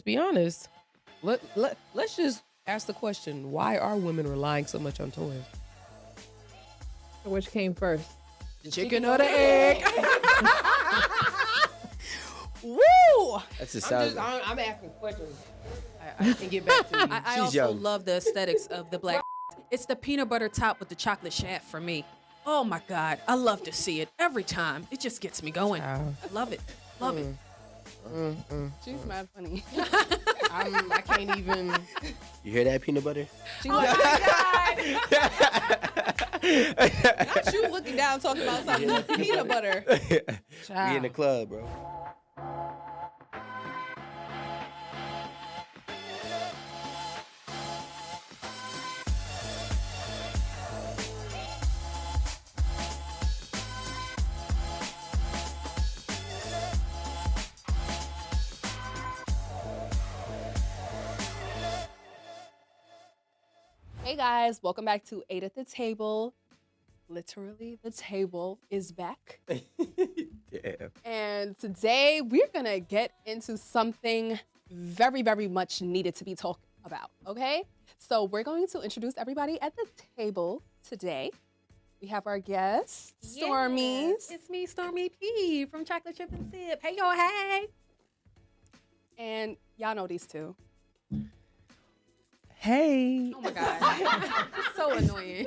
To be honest, let's just ask the question: why are women relying so much on toys? Which came first? The chicken or the egg? Woo! That's the sound. I'm asking questions. I can get back to you. I She's also young. love the aesthetics of the black. It's the peanut butter top with the chocolate shaft for me. Oh my God, I love to see it every time. It just gets me going. Child. Love it, love it. She's mad funny. I can't even. You hear that, peanut butter? She like, not you looking down talking about something. Peanut butter. We in the club, bro. Hey guys, welcome back to Ate at the Table. Literally, the table is back. Yeah. And today we're gonna get into something very, very much needed to be talked about, okay? So we're going to introduce everybody at the table today. We have our guests, Stormies. Yes, it's me, Stormy P from Chocolate Chip and Sip. Hey, y'all, hey. And y'all know these two. Hey. Oh my God. So annoying.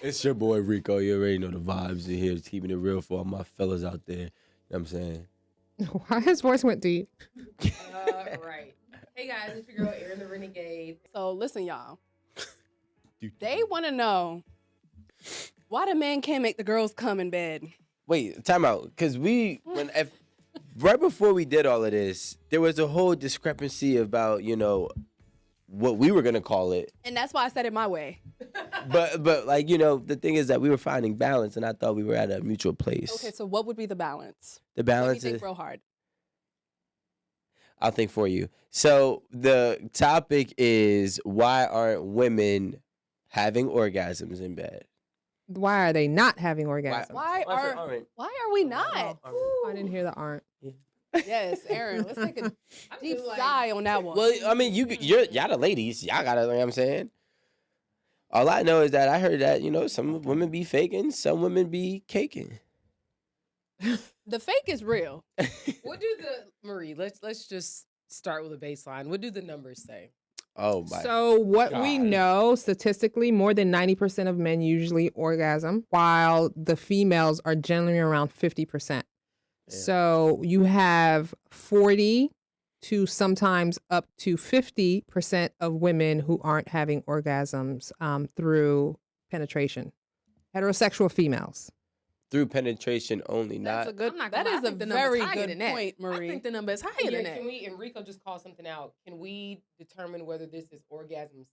It's your boy Rico. You already know the vibes in here. Just keeping it real for all my fellas out there. You know what I'm saying? Why his voice went deep? Right. Hey guys, it's your girl Erin the Renegade. So listen, y'all. They want to know why the man can't make the girls come in bed. Wait, time out. Because right before we did all of this, there was a whole discrepancy about, what we were going to call it. And that's why I said it my way. But the thing is that we were finding balance, and I thought we were at a mutual place. Okay, so what would be the balance? The Let me balance think is, real hard. I'll think for you. So the topic is, why aren't women having orgasms in bed? Why are they not having orgasms? Why are we not? I didn't hear the aren't. Yes, Erin, let's take a deep sigh on that one. Well, I mean, y'all the ladies. Y'all gotta, you know what I'm saying? All I know is that I heard that, some women be faking, some women be caking. The fake is real. What do Marie? Let's just start with a baseline. What do the numbers say? Oh my. So what we God. know statistically, more than 90% of men usually orgasm, while the females are generally around 50%. Yeah. So you have 40 to sometimes up to 50% of women who aren't having orgasms through penetration. Heterosexual females. Through penetration only, That's not. a good. I'm not That gonna lie, is I a think the number's very higher good than that. point, I Marie. think the number is higher than that. Can we, Enrico just called something out. Can we determine whether this is orgasms,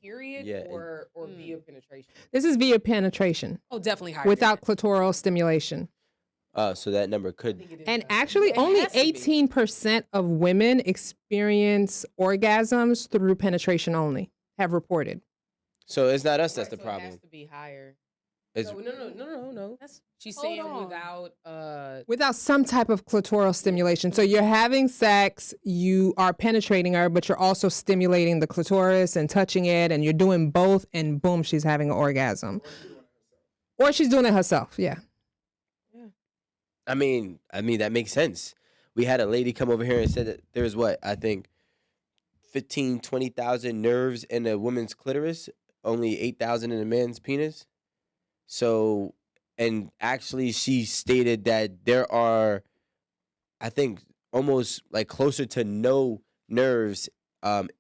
period, Yeah, or via penetration? This is via penetration Oh, definitely higher. without clitoral stimulation. So that number I could. think it is And higher. actually, It only has to be. 18% of women experience orgasms through penetration only, have reported. So it's not us that's Right, the so It problem. has to be higher. It's, No. That's She's Hold saying on. Without some type of clitoral stimulation. So you're having sex, you are penetrating her, but you're also stimulating the clitoris and touching it, and you're doing both, and boom, she's having an orgasm. Or she's doing it herself, yeah. I mean, that makes sense. We had a lady come over here and said that there's I think 15, 20,000 nerves in a woman's clitoris, only 8,000 in a man's penis. So, and actually she stated that there are, I think, almost like closer to no nerves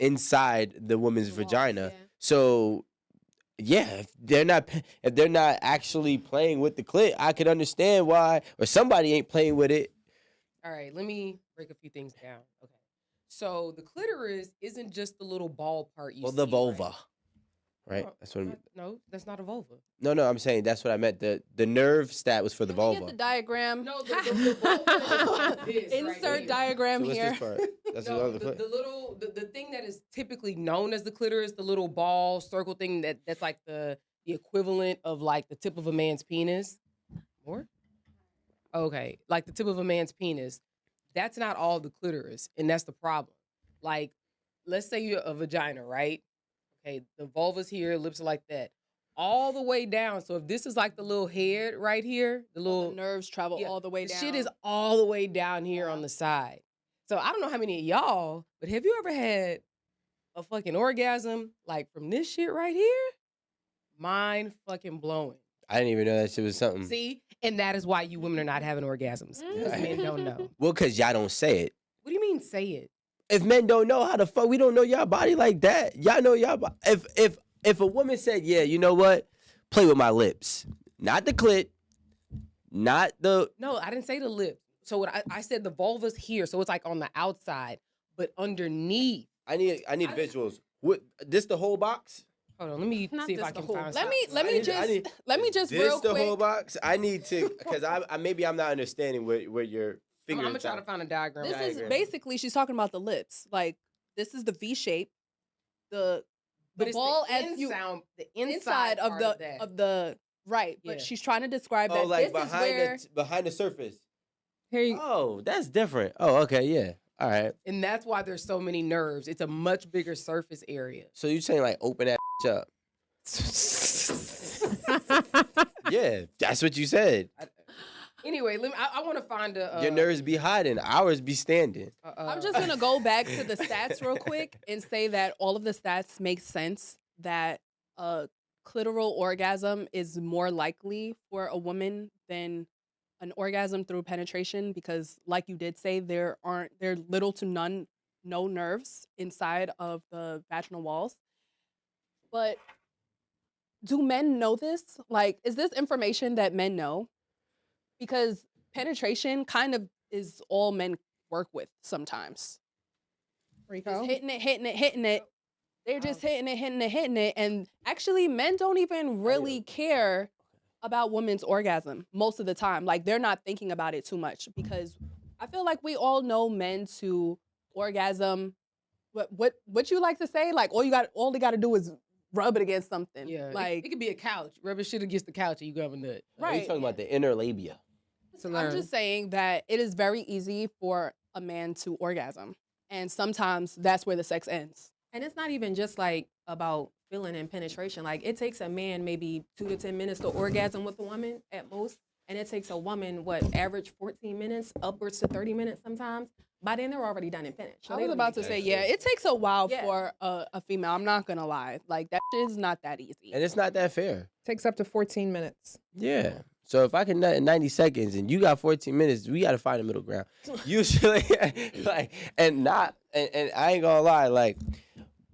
inside the woman's vagina. yeah. So, yeah, if they're not actually playing with the clit, I could understand why, or somebody ain't playing with it. All right, let me break a few things down. Okay. So the clitoris isn't just the little ball part you Well, see. the vulva, right? right? No, That's what. No, that's not a vulva. No, I'm saying that's what I meant. The nerve stat was for the Can we vulva. get the diagram? No, the vulva is like this, right Insert here. diagram So what's here. this part? That's No, another the clip. little the thing that is typically known as the clitoris, the little ball circle thing that's like the equivalent of like the tip of a man's penis. More? Okay, like the tip of a man's penis. that's not all the clitoris, and that's the problem. Like, let's say you're a vagina, right? Okay, the vulva's here, lips are like that, all the way down. So if this is like the little head right here, the little The nerves travel all the way down. shit is all the way down here on the side. So I don't know how many of y'all, but have you ever had a fucking orgasm like from this shit right here? Mind fucking blowing. I didn't even know that shit was something. See? And that is why you women are not having orgasms. Because men don't know. Well, because y'all don't say it. What do you mean say it? If men don't know, how the fuck we don't know y'all body like that? Y'all know y'all body. If a woman said, yeah, you know what? Play with my lips. Not the clit. Not the... No, I didn't say the lips. So what I said the vulva's here. So it's like on the outside. But underneath. I need visuals. What, this the whole box? Hold on, let me see if I can find Let something. me just This real the quick. whole box? I need to, because maybe I'm not understanding where your I'm finger gonna try to find a diagram. This is basically she's talking about the lips. Like this is the V shape. The But it's ball the as you the inside of part the right. Yeah. But she's trying to describe Oh, that like this is where behind the surface. Here you Oh, that's different. Oh, okay, yeah. All right. and that's why there's so many nerves. It's a much bigger surface area. So you saying like open that up? Yeah, that's what you said. Anyway, I want to find a. Your nerves be hiding, ours be standing. I'm just gonna go back to the stats real quick and say that all of the stats make sense. That a clitoral orgasm is more likely for a woman than an orgasm through penetration because, like you did say, there are little to no nerves inside of the vaginal walls. But do men know this? Like, is this information that men know? Because penetration kind of is all men work with sometimes. Just hitting it. They're just hitting it. And actually, men don't even really care about women's orgasm most of the time. Like, they're not thinking about it too much because I feel like we all know men to orgasm. What you like to say? Like, all they got to do is rub it against something. Yeah, like it could be a couch. Rub your shit against the couch and you grab a nut. Right. You talking about the inner labia? I'm just saying that it is very easy for a man to orgasm. And sometimes that's where the sex ends. And it's not even just like about feeling and penetration. Like it takes a man maybe 2 to 10 minutes to orgasm with a woman at most. And it takes a woman, average 14 minutes, upwards to 30 minutes sometimes. By then they're already done and finished. So I was about to say, it takes a while for a female. I'm not going to lie. Like that shit is not that easy. And it's not that fair. takes up to 14 minutes. Yeah. So if I can nut in 90 seconds and you got 14 minutes, we got to find a middle ground. Usually, and I ain't gonna lie, like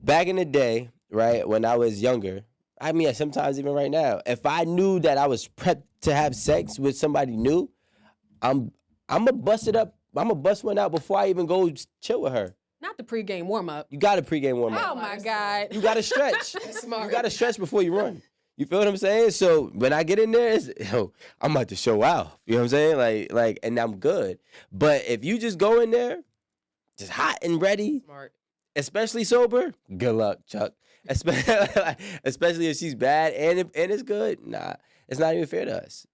back in the day, right, when I was younger, I mean, sometimes even right now, if I knew that I was prepped to have sex with somebody new, I'm gonna bust it up. I'm gonna bust one out before I even go chill with her. Not the pregame warm up. You got a pregame warm up. Oh my God. You got to stretch. That's smart. You got to stretch before you run. You feel what I'm saying? So when I get in there, I'm about to show out. You know what I'm saying? Like, and I'm good. But if you just go in there, just hot and ready, Smart. especially sober, good luck, Chuck. Especially if she's bad and it's good. Nah, it's not even fair to us.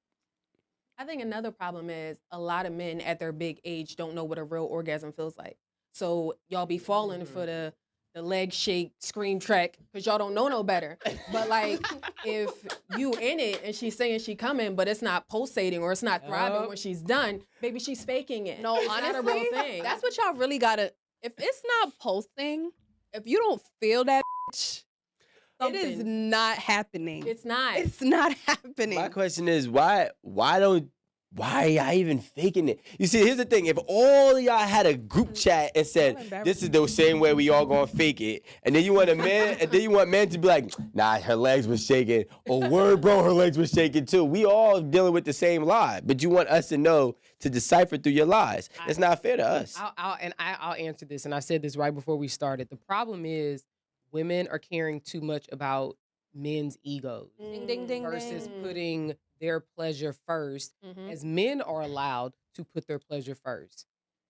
I think another problem is a lot of men at their big age don't know what a real orgasm feels like. So y'all be falling for the leg shake scream track because y'all don't know no better. But like if you in it and she's saying she coming, but it's not pulsating or it's not throbbing when she's done, maybe she's faking it. No, it's honestly, not a real thing. That's what y'all really gotta. If it's not pulsing, if you don't feel that, it is Something. not happening. It's not. It's not happening. My question is why are y'all even faking it? You see, here's the thing. If all of y'all had a group chat and said, this is the same way we all gonna fake it, and then you want men to be like, nah, her legs was shaking. Or word, bro, her legs was shaking too. We all dealing with the same lie, but you want us to know to decipher through your lies. It's not fair to us. I'll answer this, and I said this right before we started. The problem is women are caring too much about men's egos Ding, ding, ding, versus ding. putting their pleasure first, as men are allowed to put their pleasure first.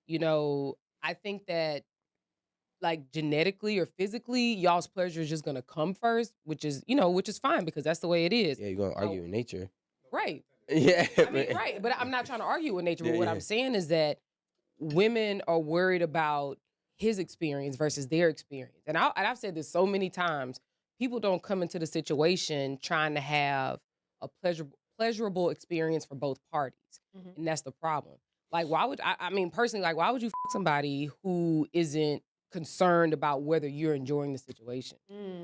You know, I think that like genetically or physically, y'all's pleasure is just gonna come first, which is fine because that's the way it is. Yeah, you're gonna argue with nature. Right. Yeah. I mean, right. But I'm not trying to argue with nature. But what I'm saying is that women are worried about his experience versus their experience. And I've said this so many times. People don't come into the situation trying to have a pleasurable experience for both parties. And that's the problem. Like, why would, I mean, personally, like, why would you fuck somebody who isn't concerned about whether you're enjoying the situation?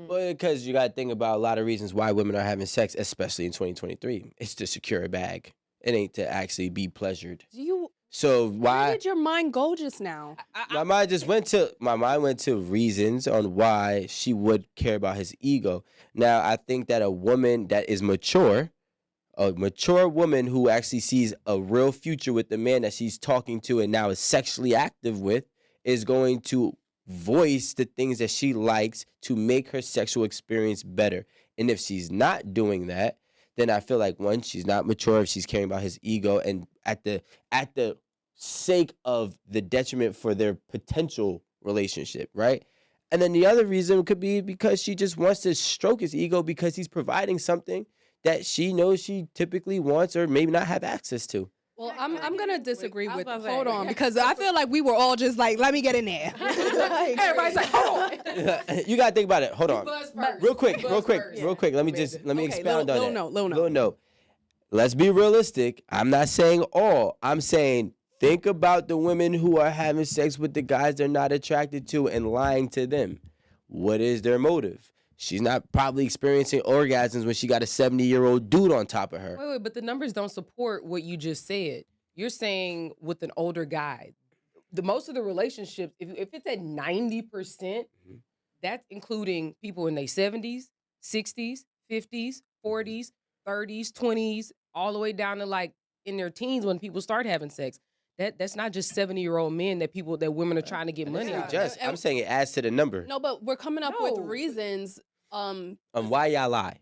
Well, because you got to think about a lot of reasons why women are having sex, especially in 2023. It's to secure a bag. It ain't to actually be pleasured. So why Where did your mind go just now? my mind went to reasons on why she would care about his ego. Now, I think that a woman that is mature, a mature woman who actually sees a real future with the man that she's talking to and now is sexually active with, is going to voice the things that she likes to make her sexual experience better. And if she's not doing that, then I feel like, one, she's not mature if she's caring about his ego and at the sake of the detriment for their potential relationship, right? And then the other reason could be because she just wants to stroke his ego because he's providing something that she knows she typically wants or maybe not have access to. Well, I'm gonna disagree with. Hold on, because I feel like we were all just like, let me get in there. Everybody's like, hold on. You gotta think about it. Hold on, real quick. Let me expound on that. Little note. Let's be realistic. I'm not saying all. I'm saying think about the women who are having sex with the guys they're not attracted to and lying to them. What is their motive? She's not probably experiencing orgasms when she got a 70-year-old dude on top of her. Wait, but the numbers don't support what you just said. You're saying with an older guy, most of the relationships, if it's at 90%, that's including people in their 70s, 60s, 50s, 40s, 30s, 20s, all the way down to like in their teens when people start having sex. That's not just 70-year-old men that women are trying to get money out of. I'm saying it adds to the number. No, but we're coming up with reasons. Why y'all lie?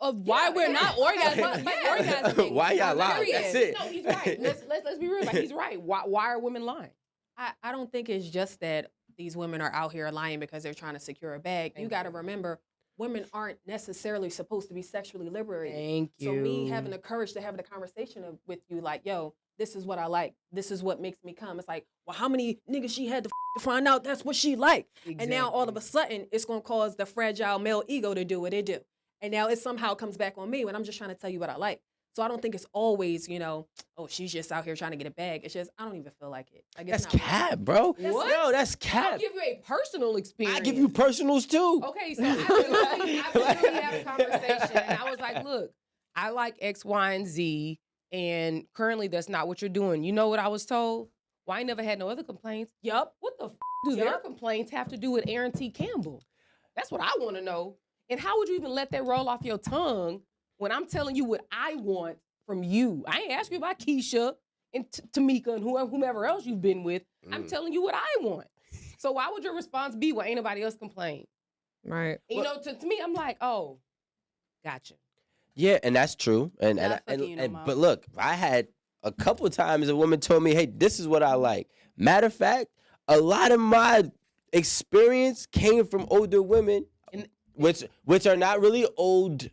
Of why we're not orgasming. Why y'all lie? That's it. No, he's right. Let's be real. Like, he's right. Why are women lying? I don't think it's just that these women are out here lying because they're trying to secure a bag. You got to remember, women aren't necessarily supposed to be sexually liberated. Thank you. So me having the courage to have the conversation with you, like, yo, this is what I like. This is what makes me come. It's like, well, how many niggas she had to find out that's what she like? Exactly. And now all of a sudden, it's going to cause the fragile male ego to do what it do. And now it somehow comes back on me when I'm just trying to tell you what I like. So I don't think it's always, oh, she's just out here trying to get a bag. It's just, I don't even feel like it. Like, that's cap, bro. What? No, that's cap. I'll give you a personal experience. I give you personals too. Okay, so I literally had a conversation and I was like, look, I like X, Y, and Z. And currently that's not what you're doing. You know what I was told? Well, I never had no other complaints. Yup. What the do their complaints have to do with Aaron T. Campbell? That's what I want to know. And how would you even let that roll off your tongue when I'm telling you what I want from you? I ain't asking you about Keisha and Tamika and whomever else you've been with. I'm telling you what I want. So why would your response be, well, ain't nobody else complain? Right. And, to me, I'm like, oh, gotcha. Yeah, and that's true. But look, I had a couple of times a woman told me, hey, this is what I like. Matter of fact, a lot of my experience came from older women, which are not really old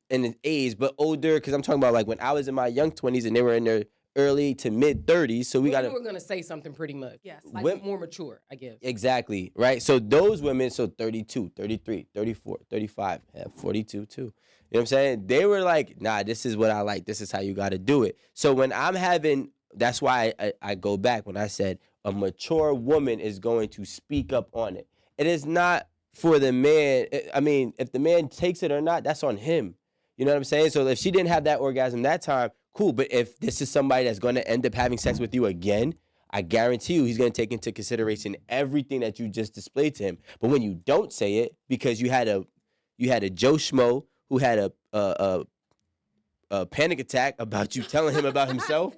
in age, but older, because I'm talking about like when I was in my young 20s and they were in their early to mid 30s. So we got to. We're going to say something pretty much. Yes. Like more mature, I guess. Exactly, right? So those women, 32, 33, 34, 35, 42 too. You know what I'm saying? They were like, nah, this is what I like. This is how you got to do it. So when I'm having, that's why I go back when I said a mature woman is going to speak up on it. It is not for the man. I mean, if the man takes it or not, that's on him. You know what I'm saying? So if she didn't have that orgasm that time, cool. But if this is somebody that's going to end up having sex with you again, I guarantee you he's going to take into consideration everything that you just displayed to him. But when you don't say it because you had a Joe Schmo who had a panic attack about you telling him about himself,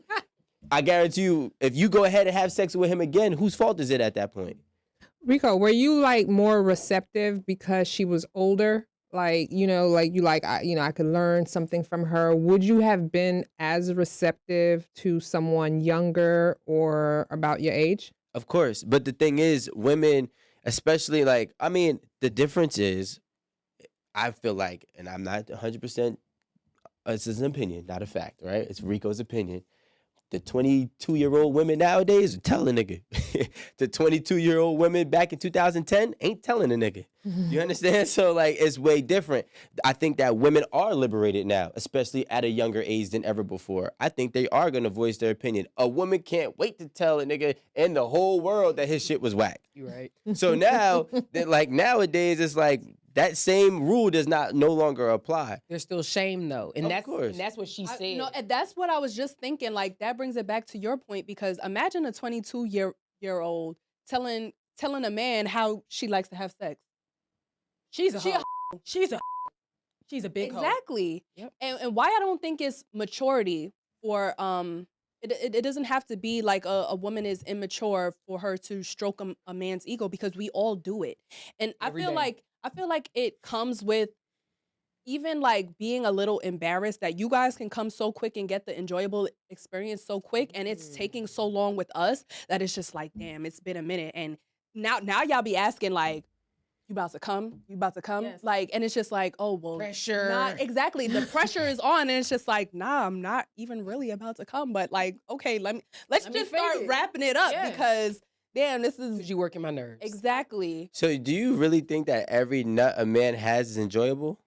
I guarantee you, if you go ahead and have sex with him again, whose fault is it at that point? Rico, were you like more receptive because she was older? Like, I could learn something from her. Would you have been as receptive to someone younger or about your age? Of course. But the thing is, women, especially the difference is, I feel like, and I'm not 100%, this is an opinion, not a fact, right? It's Rico's opinion. The 22-year-old women nowadays are telling a nigga. The 22-year-old women back in 2010 ain't telling a nigga. You understand? So, like, it's way different. I think that women are liberated now, especially at a younger age than ever before. I think they are going to voice their opinion. A woman can't wait to tell a nigga in the whole world that his shit was whack. You're right. So now, that like nowadays, it's like that same rule does no longer apply. There's still shame though, and Of course. that's what she said. No, and that's what I was just thinking. Like that brings it back to your point because imagine a 22-year-old telling a man how she likes to have sex. She's a big hoe. Exactly. Yep. And why I don't think it's maturity for it doesn't have to be like a woman is immature for her to stroke a man's ego because we all do it. And Every I feel like it comes with even like being a little embarrassed that you guys can come so quick and get the enjoyable experience so quick and it's taking so long with us that it's just like, damn, it's been a minute. And now y'all be asking like, you about to come? You about to come? Yes. Like, and it's just like, oh, well. Pressure. Nah, exactly. The pressure is on and it's just like, nah, I'm not even really about to come. But like, okay, let's Let me just fake start it. wrapping it up Yeah. because damn, this is Because you working my nerves. exactly. So do you really think that every nut a man has is enjoyable?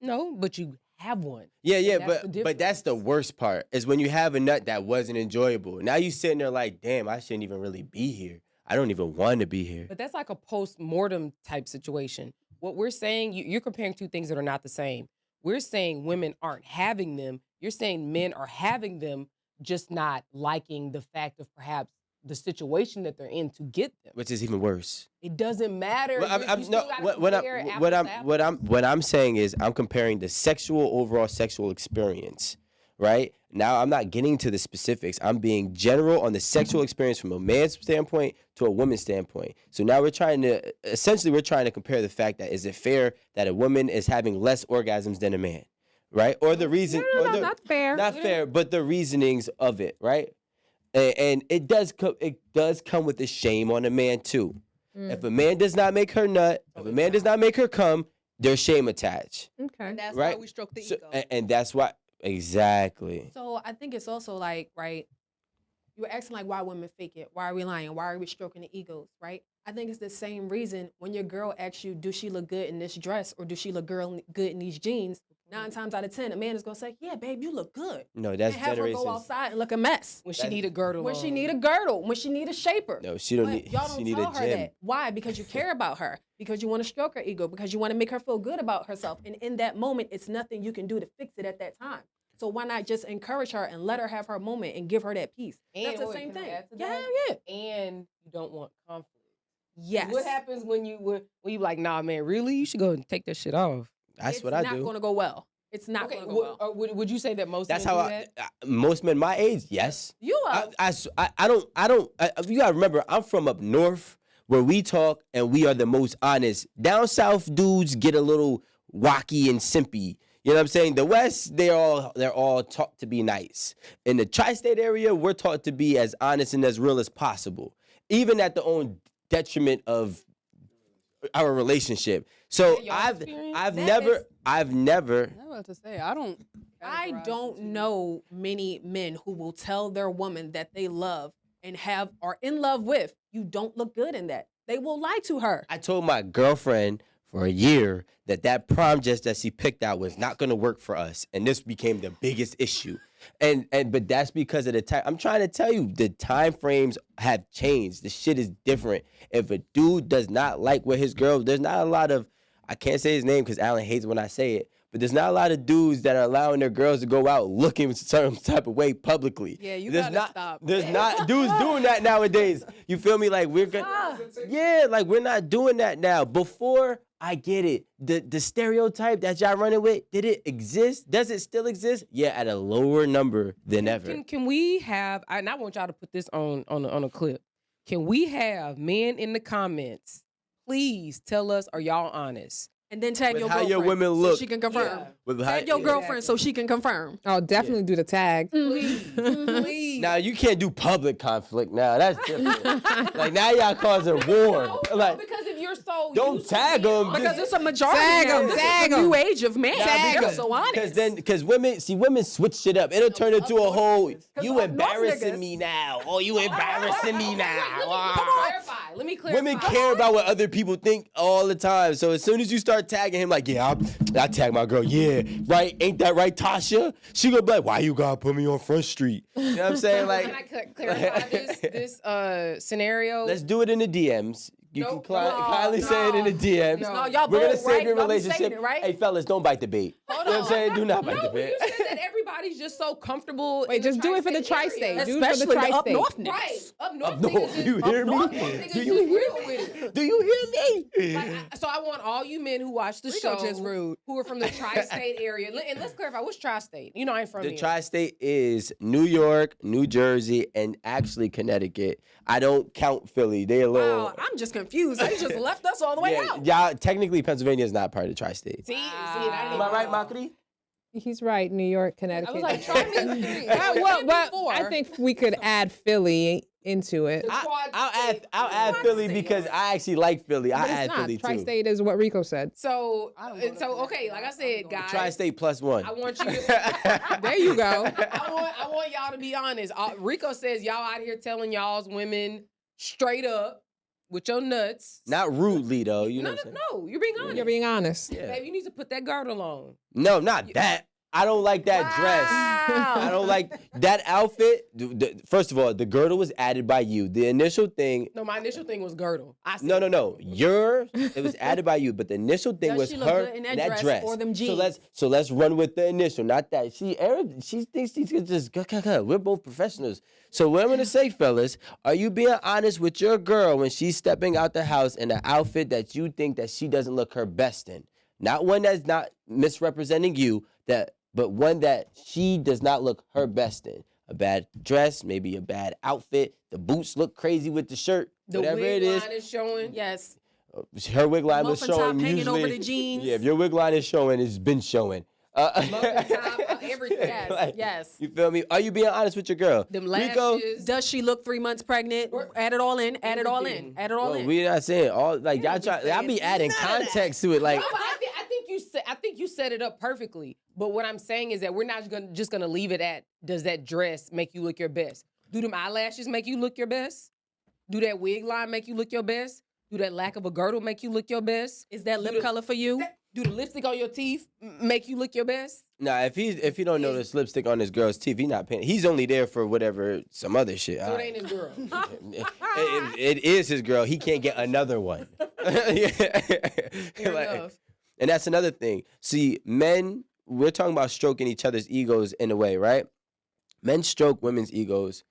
No, but you have one. Yeah, And that's the but that's the difference. worst part is when you have a nut that wasn't enjoyable. Now you sitting there like, damn, I shouldn't even really be here. I don't even want to be here. But that's like a post-mortem type situation. What we're saying, you're comparing two things that are not the same. We're saying women aren't having them. You're saying men are having them, just not liking the fact of perhaps the situation that they're in to get them. Which is even worse. It doesn't matter. Well, You still gotta compare what I'm saying is I'm comparing the overall sexual experience, right? Now I'm not getting to the specifics. I'm being general on the sexual experience from a man's standpoint to a woman's standpoint. So now we're trying to compare the fact that is it fair that a woman is having less orgasms than a man, right? Or the reason, No, not fair. not fair, but the reasonings of it, right? And it does come with the shame on a man too. If a man does not make her nut, if a man does not make her come, there's shame attached. Okay. And that's Right. why we stroke the So, ego. and that's why exactly. So I think it's also like, right, you were asking like why women fake it, why are we lying, why are we stroking the egos, right? I think it's the same reason when your girl asks you, does she look good in this dress or does she look good in these jeans? 9 times out of 10, a man is gonna say, yeah, babe, you look good. No, that's And have her generations. go outside and look a mess. When she need a girdle. When she on. need a girdle, when she need a shaper. No, she don't But need. y'all She don't need tell a her gym. that. Why? Because you care about her. Because you want to stroke her ego. Because you want to make her feel good about herself. And in that moment, it's nothing you can do to fix it at that time. So why not just encourage her and let her have her moment and give her that peace? And That's the wait, same can I thing. add to Yeah, that? yeah. And you don't want conflict. Yes. What happens when you like, nah, man, really? You should go and take that shit off. That's It's what I not do. going to go well. It's not Okay, going to go well. would you say that most That's men how do that? most men my age, yes. You are. I don't. You gotta remember, I'm from up north where we talk and we are the most honest. Down south, dudes get a little wacky and simpy. You know what I'm saying? The West, they're all taught to be nice. In the tri-state area, we're taught to be as honest and as real as possible, even at the own detriment of our relationship. So Yeah, y'all I've experience? I've never. I'm about to say, I don't know many men who will tell their woman that they love and are in love with, you don't look good in that. They will lie to her. I told my girlfriend for a year that prom dress that she picked out was not going to work for us, and this became the biggest issue. But that's because of the time. I'm trying to tell you, the time frames have changed. The shit is different. If a dude does not like what his girl, there's not a lot of, I can't say his name because Alan hates when I say it, but there's not a lot of dudes that are allowing their girls to go out looking some type of way publicly. Yeah, you there's gotta not, stop. There's not dudes doing that nowadays. You feel me? Like we're gonna, yeah, like we're not doing that now. Before, I get it. The stereotype that y'all running with, did it exist? Does it still exist? Yeah, at a lower number than ever. Can we have? And I want y'all to put this on a clip. Can we have men in the comments? Please tell us, are y'all honest? And then tag With your how girlfriend your women so look. she can confirm. Yeah. With how, Tag your girlfriend so she can confirm. Oh, definitely do the tag. Please. Now you can't do public conflict. Now that's different. Like now y'all causing war. Like because if you're so don't used to tag being them. honest- Because it's a majority. Tag now. 'em, This is tag the 'em. new age of man. Tag They're 'em. so honest. Because women switch shit up. It'll turn into a whole you up north embarrassing niggas- me now. Oh, you embarrassing me now. Let me clarify. Women care about what other people think all the time. So as soon as you start tagging him, like, yeah, I tag my girl, yeah, right? Ain't that right, Tasha? She gonna be like, why you gotta put me on Front Street? You know what I'm saying? Like, Can I clarify this scenario? let's do it in the DMs. You Nope. can kindly say it in the DMs. No. No, y'all We're gonna both, save right? your Y'all be saying relationship. it, right? Hey, fellas, don't bite the bait. You know what I'm saying? Do not bite the No, bait. you said that everybody's just so comfortable. Wait, in the just do it for the tri-state area. tri-state. Do it for the Especially the up tri-state. north niggas. Right. Up north Up north, niggas you is- hear up me? north niggas Do is you just hear real with it. Do you hear me? Like, so I want all you men who watch the Rico show just rude. who are from the tri-state area. And let's clarify, what's tri-state? You know I ain't from The here. tri-state is New York, New Jersey, and actually Connecticut. I don't count Philly. They a little. Wow, I'm just confused. They just left us all the way out. Yeah, technically Pennsylvania is not part of the tri-state. See, I didn't Am I right, Makri? He's right. New York, I Connecticut. was like, try me three. well, I think we could add Philly into it. I'll add Philly because I actually like Philly. I'll But add it's not. Philly too. Tri-state is what Rico said. So, don't go to okay, like I said, guys. Tri-state plus one. I want you to. There you go. I want y'all to be honest. Rico says y'all out here telling y'all's women straight up with your nuts. Not rudely though. You know what I'm saying? No, you're being honest. You're being honest. Yeah. Babe, you need to put that girdle on. No, not that. I don't like that dress. I don't like that outfit. First of all, the girdle was added by you. The initial thing. No, my initial thing was girdle. I said, No. It was added by you, but the initial thing Does was she look her good in and that that dress dress. or them So let's run with the initial, not that. She thinks she's just we're both professionals. So what I'm gonna say, fellas, are you being honest with your girl when she's stepping out the house in an outfit that you think that she doesn't look her best in? Not one that's not misrepresenting you, but one that she does not look her best in. A bad dress, maybe a bad outfit. The boots look crazy with the shirt. the whatever wig it is. line is showing. Yes. Her wig line was Muffin top showing hanging usually. over the jeans. Yeah, if your wig line is showing, it's been showing. Muffin top, everything. Yes, Like, yes. You feel me? Are you being honest with your girl? Them Rico, lashes. Does she look 3 months pregnant? Add it all in. Add it all in. Everything. Add it all well, in. we're not saying all like y'all try. Y'all be adding context to it, like. No, but I think you set it up perfectly. But what I'm saying is that we're not just gonna leave it at, does that dress make you look your best? Do them eyelashes make you look your best? Do that wig line make you look your best? Do that lack of a girdle make you look your best? Is that lip color for you? Do the lipstick on your teeth make you look your best? Nah, if he don't notice lipstick on his girl's teeth, he not paying. He's only there for whatever some other shit. So it ain't his girl. It is his girl. He can't get another one. Fair Like, enough. and that's another thing. See, men, we're talking about stroking each other's egos in a way, right? Men stroke women's egos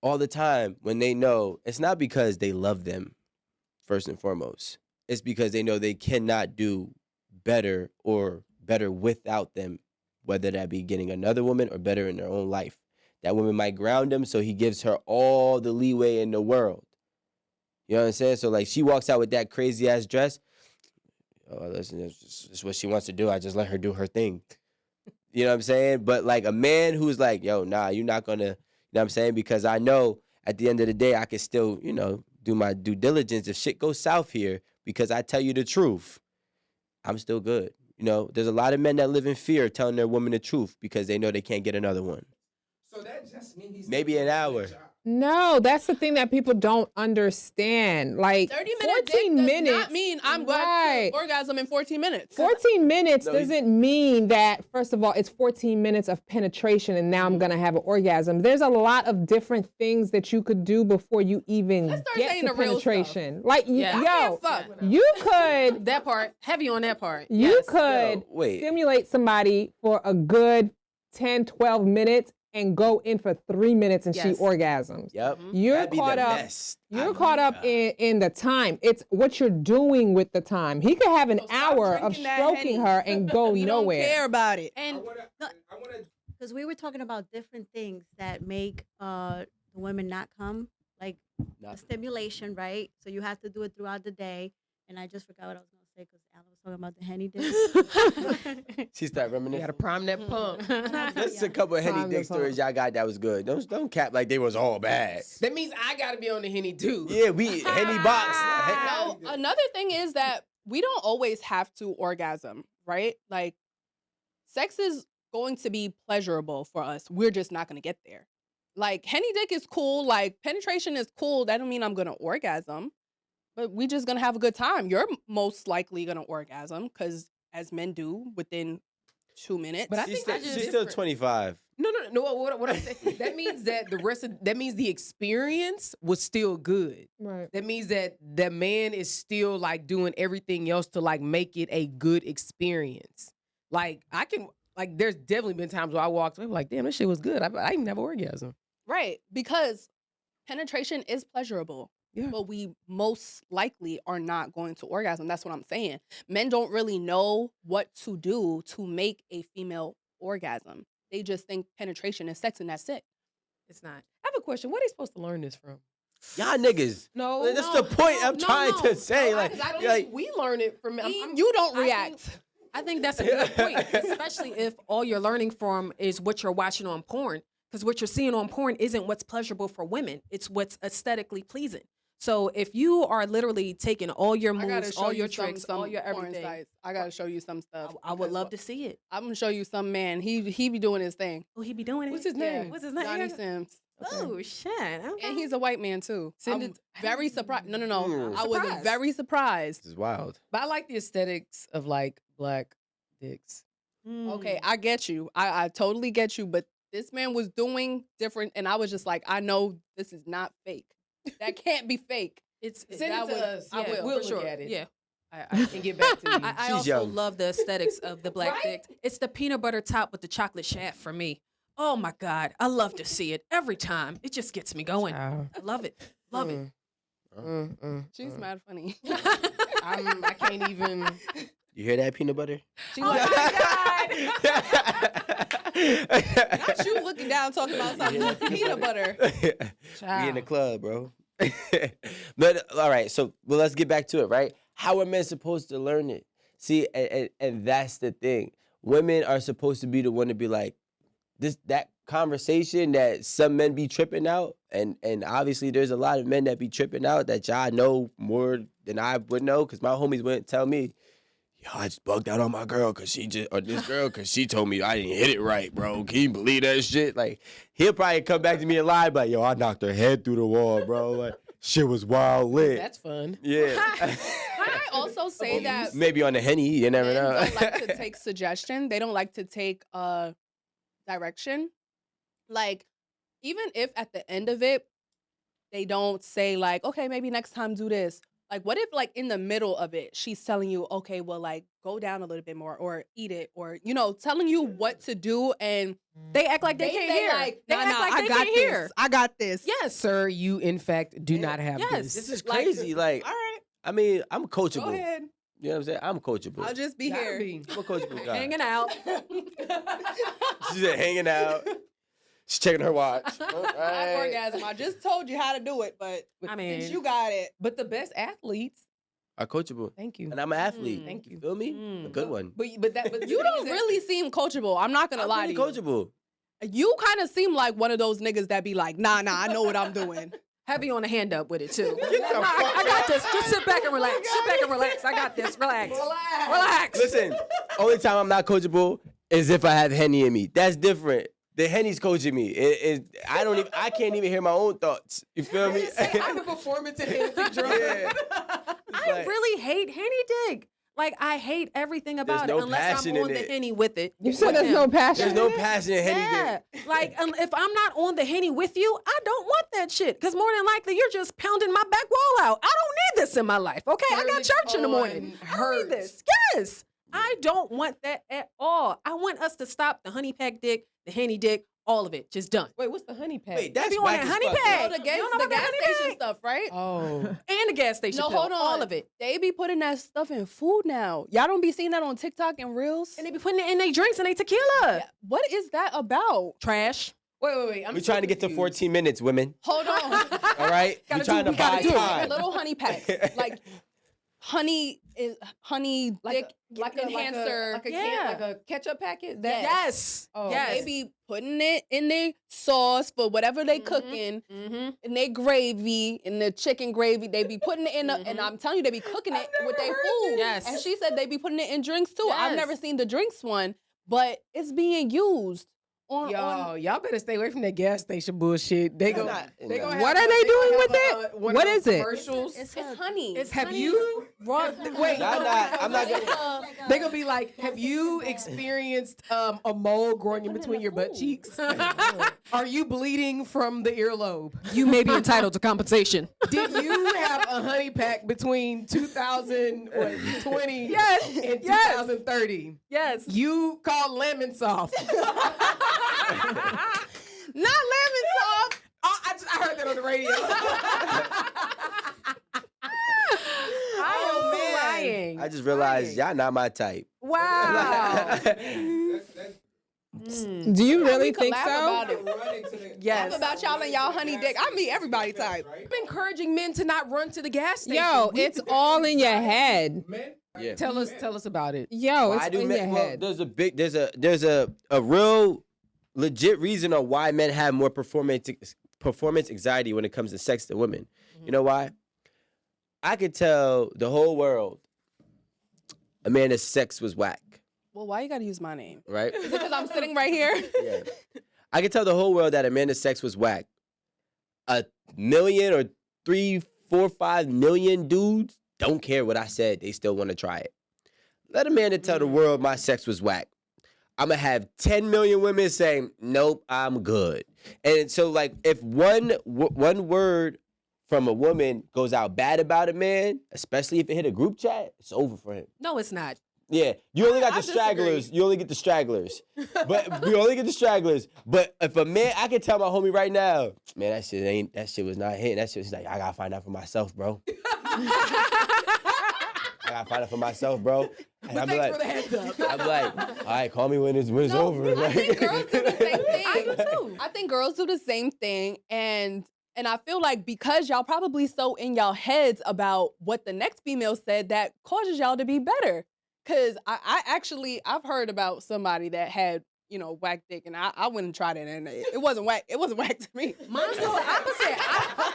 all the time when they know it's not because they love them, first and foremost. It's because they know they cannot do better or better without them, whether that be getting another woman or better in their own life. That woman might ground him, so he gives her all the leeway in the world. You know what I'm saying? So, like, she walks out with that crazy-ass dress. Oh, listen, it's what she wants to do. I just let her do her thing. You know what I'm saying? But, like, a man who's like, yo, nah, you're not going to, you know what I'm saying? Because I know at the end of the day, I can still, you know, do my due diligence. If shit goes south here, because I tell you the truth, I'm still good. You know, there's a lot of men that live in fear telling their woman the truth because they know they can't get another one. So that just means he's Maybe an hour. No, that's the thing that people don't understand. Like 30-minute 14 dick minutes. does not mean I'm going Right. to orgasm in 14 minutes. 14 minutes No, doesn't mean that, first of all, it's 14 minutes of penetration and now I'm going to have an orgasm. There's a lot of different things that you could do before you even Let's start get saying to the real penetration. Like, Yeah. I yo, can't fuck. you could, That part. Heavy on that part. you Yes. could Yo, wait. stimulate somebody for a good 10, 12 minutes and go in for 3 minutes and she Yes. orgasms. Yep. You're That'd be caught the up. best. You're caught up in the time. It's what you're doing with the time. He could have an So stop hour of drinking that stroking Henny. her and go We nowhere. don't care about it. And I want to. because we were talking about different things that make the women not come, like the Not- stimulation, right? So you have to do it throughout the day. And I just forgot what I was going to say because Alan was talking about the Henny dick. She started You reminiscing. gotta prime that pump. That's a couple of Henny Prime dick the stories y'all got that was good. Don't cap like they was all bad. That means I gotta be on the Henny too. Yeah, we Henny box. No, another thing is that we don't always have to orgasm, right? Like, sex is going to be pleasurable for us. We're just not going to get there. Like, Henny dick is cool. Like, penetration is cool. That don't mean I'm going to orgasm. But we just going to have a good time. You're most likely going to orgasm because, as men do, within 2 minutes. But I She's think still, she's still 25. No. What I'm saying, that means that that means the experience was still good. Right. That means that the man is still like doing everything else to like make it a good experience. Like there's definitely been times where I walked away like, damn, this shit was good. I didn't even have an orgasm. Right. Because penetration is pleasurable. Yeah. But we most likely are not going to orgasm. That's what I'm saying. Men don't really know what to do to make a female orgasm. They just think penetration is sex and that's it. It's not. I have a question. Where are they supposed to learn this from? Y'all niggas. No, That's the point I'm trying to say. No, Like, 'cause I don't like think we learn it from. You don't react. I think that's a good point, especially if all you're learning from is what you're watching on porn. Because what you're seeing on porn isn't what's pleasurable for women. It's what's aesthetically pleasing. So if you are literally taking all your moves, all your tricks, all your everything, I gotta show you some stuff. I would love to see it. I'm gonna show you some man. He be doing his thing. Oh, he be doing it. What's his name? What's his name? Johnny Sims. Oh shit! Okay. And he's a white man too. Send I'm it- very surprised. No. Mm. I was Surprised. very surprised. this is wild. But I like the aesthetics of like black dicks. Okay, I get you. I totally get you. But this man was doing different, and I was just like, I know this is not fake. That can't be fake. It's Send that it to was- us. I will, We'll for look sure. at it. Yeah. I can get back to you. I She's also young. love the aesthetics of the black Right? dick. It's the peanut butter top with the chocolate shaft for me. Oh my God. I love to see it every time. It just gets me going. Child. I love it. Love it. She's mad funny. I can't even. You hear that, peanut butter? She Oh like, Not not you looking down talking about something peanut butter. We in the Child. club, bro. But all right, so let's get back to it, right? How are men supposed to learn it? See, and that's the thing. Women are supposed to be the one to be like that conversation that some men be tripping out, and obviously there's a lot of men that be tripping out that y'all know more than I would know, because my homies wouldn't tell me. Yo, I just bugged out on my girl because she told me I didn't hit it right, bro. Can you believe that shit? Like, he'll probably come back to me and lie, but yo, I knocked her head through the wall, bro. Like, shit was wild lit. That's fun. Yeah. Can I also say that Maybe on the Henny, you never men know. don't like to take suggestion. They don't like to take direction. Like, even if at the end of it, they don't say like, okay, maybe next time do this. Like, what if like in the middle of it, she's telling you, okay, well, like go down a little bit more or eat it, or, you know, telling you what to do, and They act like they can't say hear. like, They nah, act like I they got can't this. hear. I got this. Yes. Sir, you in fact do not have Yes, this. This is Like, crazy. Like, All right, I mean, I'm coachable. go ahead. You know what I'm saying? I'm coachable. I'll just be Gotta here. be. I'm a coachable guy. Hanging out. She's just hanging out. She's checking her watch. I Alright. orgasm. I just told you how to do it, but I mean, since you got it. But the best athletes, I'm coachable. thank you. And I'm an athlete. Thank you. Feel me? Mm. A good one. But You the don't thing is that- really seem coachable. I'm not gonna I'm lie really to you. coachable. You kind of seem like one of those niggas that be like, nah, I know what I'm doing. heavy on the hand up with it too. Get the Nah, fuck I got out. this. Just sit back and relax. Sit back and relax. I got this. Relax. Relax. Listen, only time I'm not coachable is if I have Henny in me. That's different. The Henny's coaching me. I can't even hear my own thoughts. You feel me? I have a performance enhancing drug. Yeah. I like- really hate Henny dick. Like, I hate everything about no it unless passion I'm in on the it. Henny with it. You said with there's him. no passion. There's no in it? passion in Henny Yeah, dick. like if I'm not on the Henny with you, I don't want that shit. Because more than likely, you're just pounding my back wall out. I don't need this in my life, okay? I got Turn it church in the morning. on I don't need this. Yes, I don't want that at all. I want us to stop the honey pack dick, the Henny dick, all of it. Just done. Wait, what's the honey pack? Wait, that's be on whack that as honey fuck. pack. Oh, the gas, You don't know the about gas honey station pack? stuff, right? Oh. And the gas station No, pill, hold on. all of it. They be putting that stuff in food now. Y'all don't be seeing that on TikTok and Reels? And they be putting it in their drinks and their tequila. Yeah. What is that about? Trash. Wait. We're trying to get to 14 minutes, women. Hold on. All right? We're Gotta trying do to what we gotta buy do. time. Little honey packs. Like, honey dick enhancer. like a ketchup packet. Yes. Oh, They be putting it in their sauce for whatever they cooking, in their gravy, in the chicken gravy. They be putting it in, and I'm telling you, they be cooking it with their food. Yes. And she said they be putting it in drinks too. I've Yes. never seen the drinks one, but it's being used. Y'all better stay away from that gas station bullshit. They go. They gonna What have are they they doing gonna with have it? one of What those is it? Commercials. It's honey. Have you? Wait. I'm not gonna. They gonna be like, have you experienced a mole growing in between your butt cheeks? Are you bleeding from the earlobe? You may be entitled to compensation. Did you have a honey pack between 2020 Yes. and 2030? Yes. You called lemon soft. Not lemon soft. I heard that on the radio. I am crying. I just realized y'all not my type. Wow. Do you really think collab so? about it. Yes. Laugh about y'all and y'all honey dick. I mean everybody type. I'm encouraging men to not run to the gas station. Yo, it's all in your head. Yeah. Tell us about it. Yo, Why it's do in men? your Well, head. there's a real legit reason on why men have more performance anxiety when it comes to sex than women. You know why? I could tell the whole world Amanda's sex was whack, Well, why you gotta use my name? right? Is it because I'm sitting right here? Yeah. I could tell the whole world that Amanda's sex was whack. 1 million or 3, 4, 5 million dudes don't care what I said. They still want to try it. Let Amanda tell the world my sex was whack. I'm going to have 10 million women saying, nope, I'm good. And so, like, if one word from a woman goes out bad about a man, especially if it hit a group chat, it's over for him. No, it's not. Yeah, you only got I the stragglers. disagree. You only get the stragglers. But we only get the stragglers. But if a man, I can tell my homie right now, man, that shit was not hitting. That shit was like, I gotta find out for myself, bro. I gotta find out for myself, bro. And I'm Thanks like, for the heads up. I'm like, all right, call me when it's over. I think girls do the same thing. I do too. I think girls do the same thing, and I feel like because y'all probably so in y'all heads about what the next female said, that causes y'all to be better. Cause I've heard about somebody that had, whack dick, and I wouldn't try that, and it wasn't whack. It wasn't whack to me. Mine was the opposite.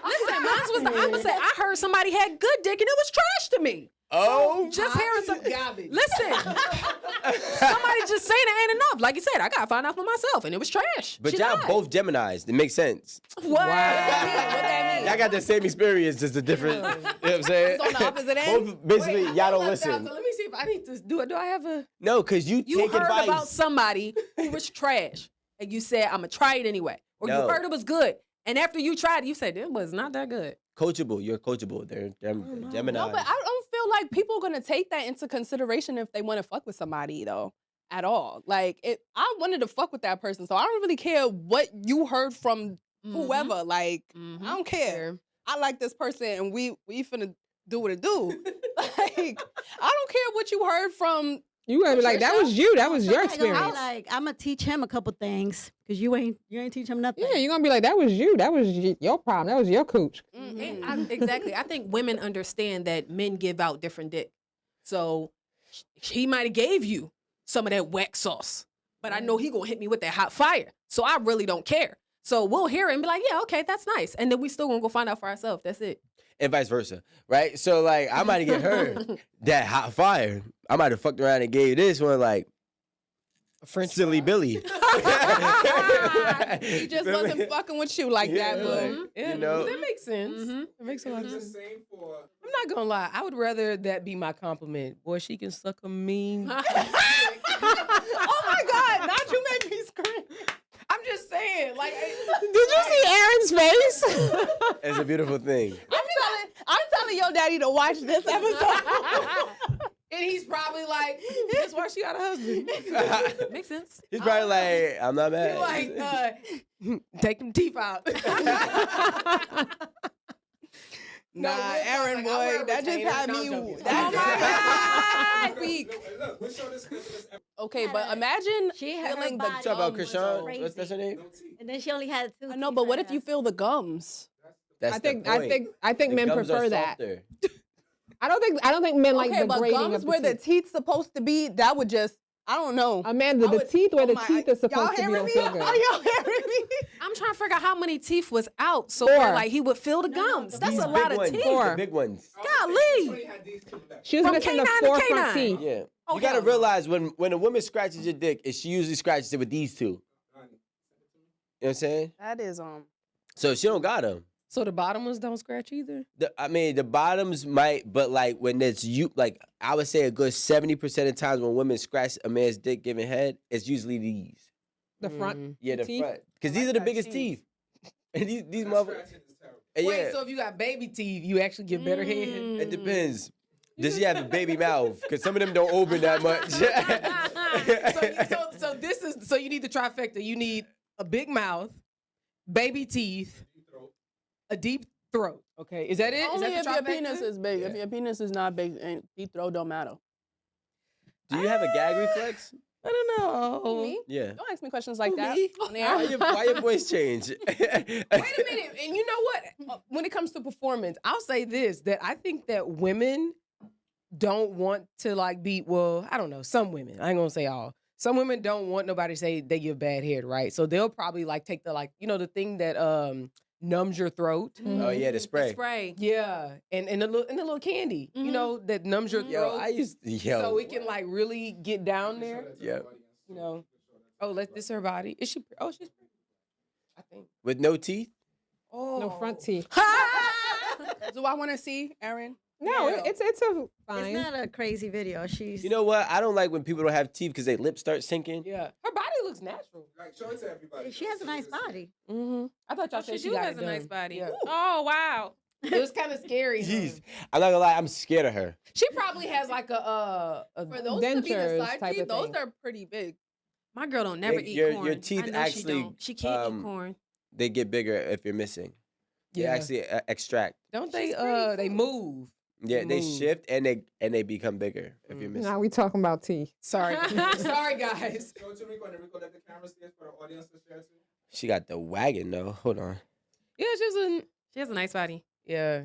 Listen, mine was the opposite. I heard somebody had good dick and it was trash to me. Oh, Just hearing some. Garbage. Listen, somebody just saying it ain't enough. Like you said, I gotta find out for myself, and it was trash. but She y'all lied. both Geminis. It makes sense. What? What that mean? Y'all got the same experience, just a different. You know what I'm saying? It's on the opposite end? Both, basically, Wait, y'all don't I'm left out, listen. so let me see if I need to do it. Do I have a? No, because you You take heard advice. about somebody who was trash, and you said, "I'm gonna try it anyway," or No. you heard it was good, and after you tried it, you said it was not that good. Coachable. You're coachable. They're Geminis. No, but I don't feel like people are gonna take that into consideration if they want to fuck with somebody though, at all. Like, I wanted to fuck with that person, so I don't really care what you heard from whoever. Like, I don't care. I like this person, and we finna do what it do. Like, I don't care what you heard from. You gotta be like, that was you. That was your Somebody gonna be experience. like, I'm gonna teach him a couple things because you ain't teach him nothing. Yeah, you're gonna be like, that was you. That was your problem. That was your cooch. Exactly. I think women understand that men give out different dick, so he might have gave you some of that whack sauce, but I know he gonna hit me with that hot fire, so I really don't care. So we'll hear it and be like, yeah, okay, that's nice, and then we still gonna go find out for ourselves. That's it. And vice versa, right? So, like, I might have get her that hot fire. I might have fucked around and gave this one, like, French silly Billy. He just wasn't fucking with you like that, Yeah, but like, Yeah, you know? that makes sense. It makes a lot of It's sense. the same for. I'm not gonna lie. I would rather that be my compliment. Boy, she can suck a mean. oh my God, not you made me scream. I'm just saying, like, Did you see Aaron's face? It's a beautiful thing. I'm telling your daddy to watch this episode. and he's probably like, that's why she got a husband. Makes sense. He's probably like, I'm not mad. He's like, take them teeth out. Nah, real talk, Aaron, like, I wear boy, a that just retainer. had No, me. I'm joking. Oh my God, weak. Look, we'll show this clip of this episode. Okay, but imagine She had her feeling the body Talk about gums. Krishan. crazy. What's her name? No teeth. And then she only had 2. I know, but what if you feel the gums? That's I the think point. men The gums prefer are that. softer. I don't think men like Okay, the but grading gums of the where the teeth. teeth's supposed to be, that would just, I don't know. Amanda, I the would- teeth where oh the my- teeth is supposed to y'all be hearing don't me? feel good. Are y'all hearing me? I'm trying to figure out how many teeth was out, so Four. where, like he would feel the gums. That's These a big lot of ones, teeth. Four. The big ones. Golly. She was From missing the canine to forefront canine. teeth. Yeah. Oh, You gotta hell no. realize when a woman scratches your dick, she usually scratches it with these two. You know what I'm saying? That is So she don't got them. So the bottom ones don't scratch either? I mean, the bottoms might, but like when it's like I would say a good 70% of times when women scratch a man's dick giving head, it's usually these. The front. Mhm. Yeah, the teeth? front. Because I these like are the that biggest teeth. teeth. And these motherfuckers. Wait, Yeah, so if you got baby teeth, you actually get better head? it depends. Does she have a baby mouth? Because some of them don't open that much. So you need the trifecta. You need a big mouth, baby teeth, a deep throat. Okay, is that it? Is only that if the your trifecta? penis is big. If Yeah. your penis is not big, and deep throat don't matter. Do you have a gag reflex? I don't know. Me? Yeah. Don't ask me questions like that. Me? On the air. Why your voice change? Wait a minute. And you know what? When it comes to performance, I'll say this, that I think that women don't want to like be, well, I don't know, some women. I ain't gonna say all. Some women don't want nobody to say they give bad head, right? So they'll probably like take the like, the thing that numbs your throat. Oh yeah, the spray. Spray. Yeah. And the little candy, that numbs your Yo, throat. I used So we can like really get down there. Yeah. Oh, this her body. Is she? Oh, she's pretty. I think. With no teeth? Oh, No front teeth. Do I want to see, Aaron? No, Yeah. it's a It's fine. not a crazy video. She's. You know what? I don't like when people don't have teeth because their lips start sinking. Yeah, her body looks natural. Like, show it to everybody. She has a nice body. Mm-hmm. I thought y'all She said she do got has it a nice done. body. Yeah. Oh wow. It was kind of scary. Jeez. I'm not gonna lie, I'm scared of her. She probably has like a For those to be the Dentures side type teeth, of those thing. are pretty big. My girl don't never eat corn. Your teeth I know actually, she don't. She can't eat corn. They get bigger if you're missing. They Yeah. actually extract. Don't they? She's pretty They too. move. Yeah, they Move. shift and they become bigger if you're missing. Now we talking about teeth. Sorry, sorry guys. Show it to Rico, and then Rico let the camera see it for the audience to share too. She got the wagon though. Hold on. Yeah, she's in. She has a nice body. Yeah,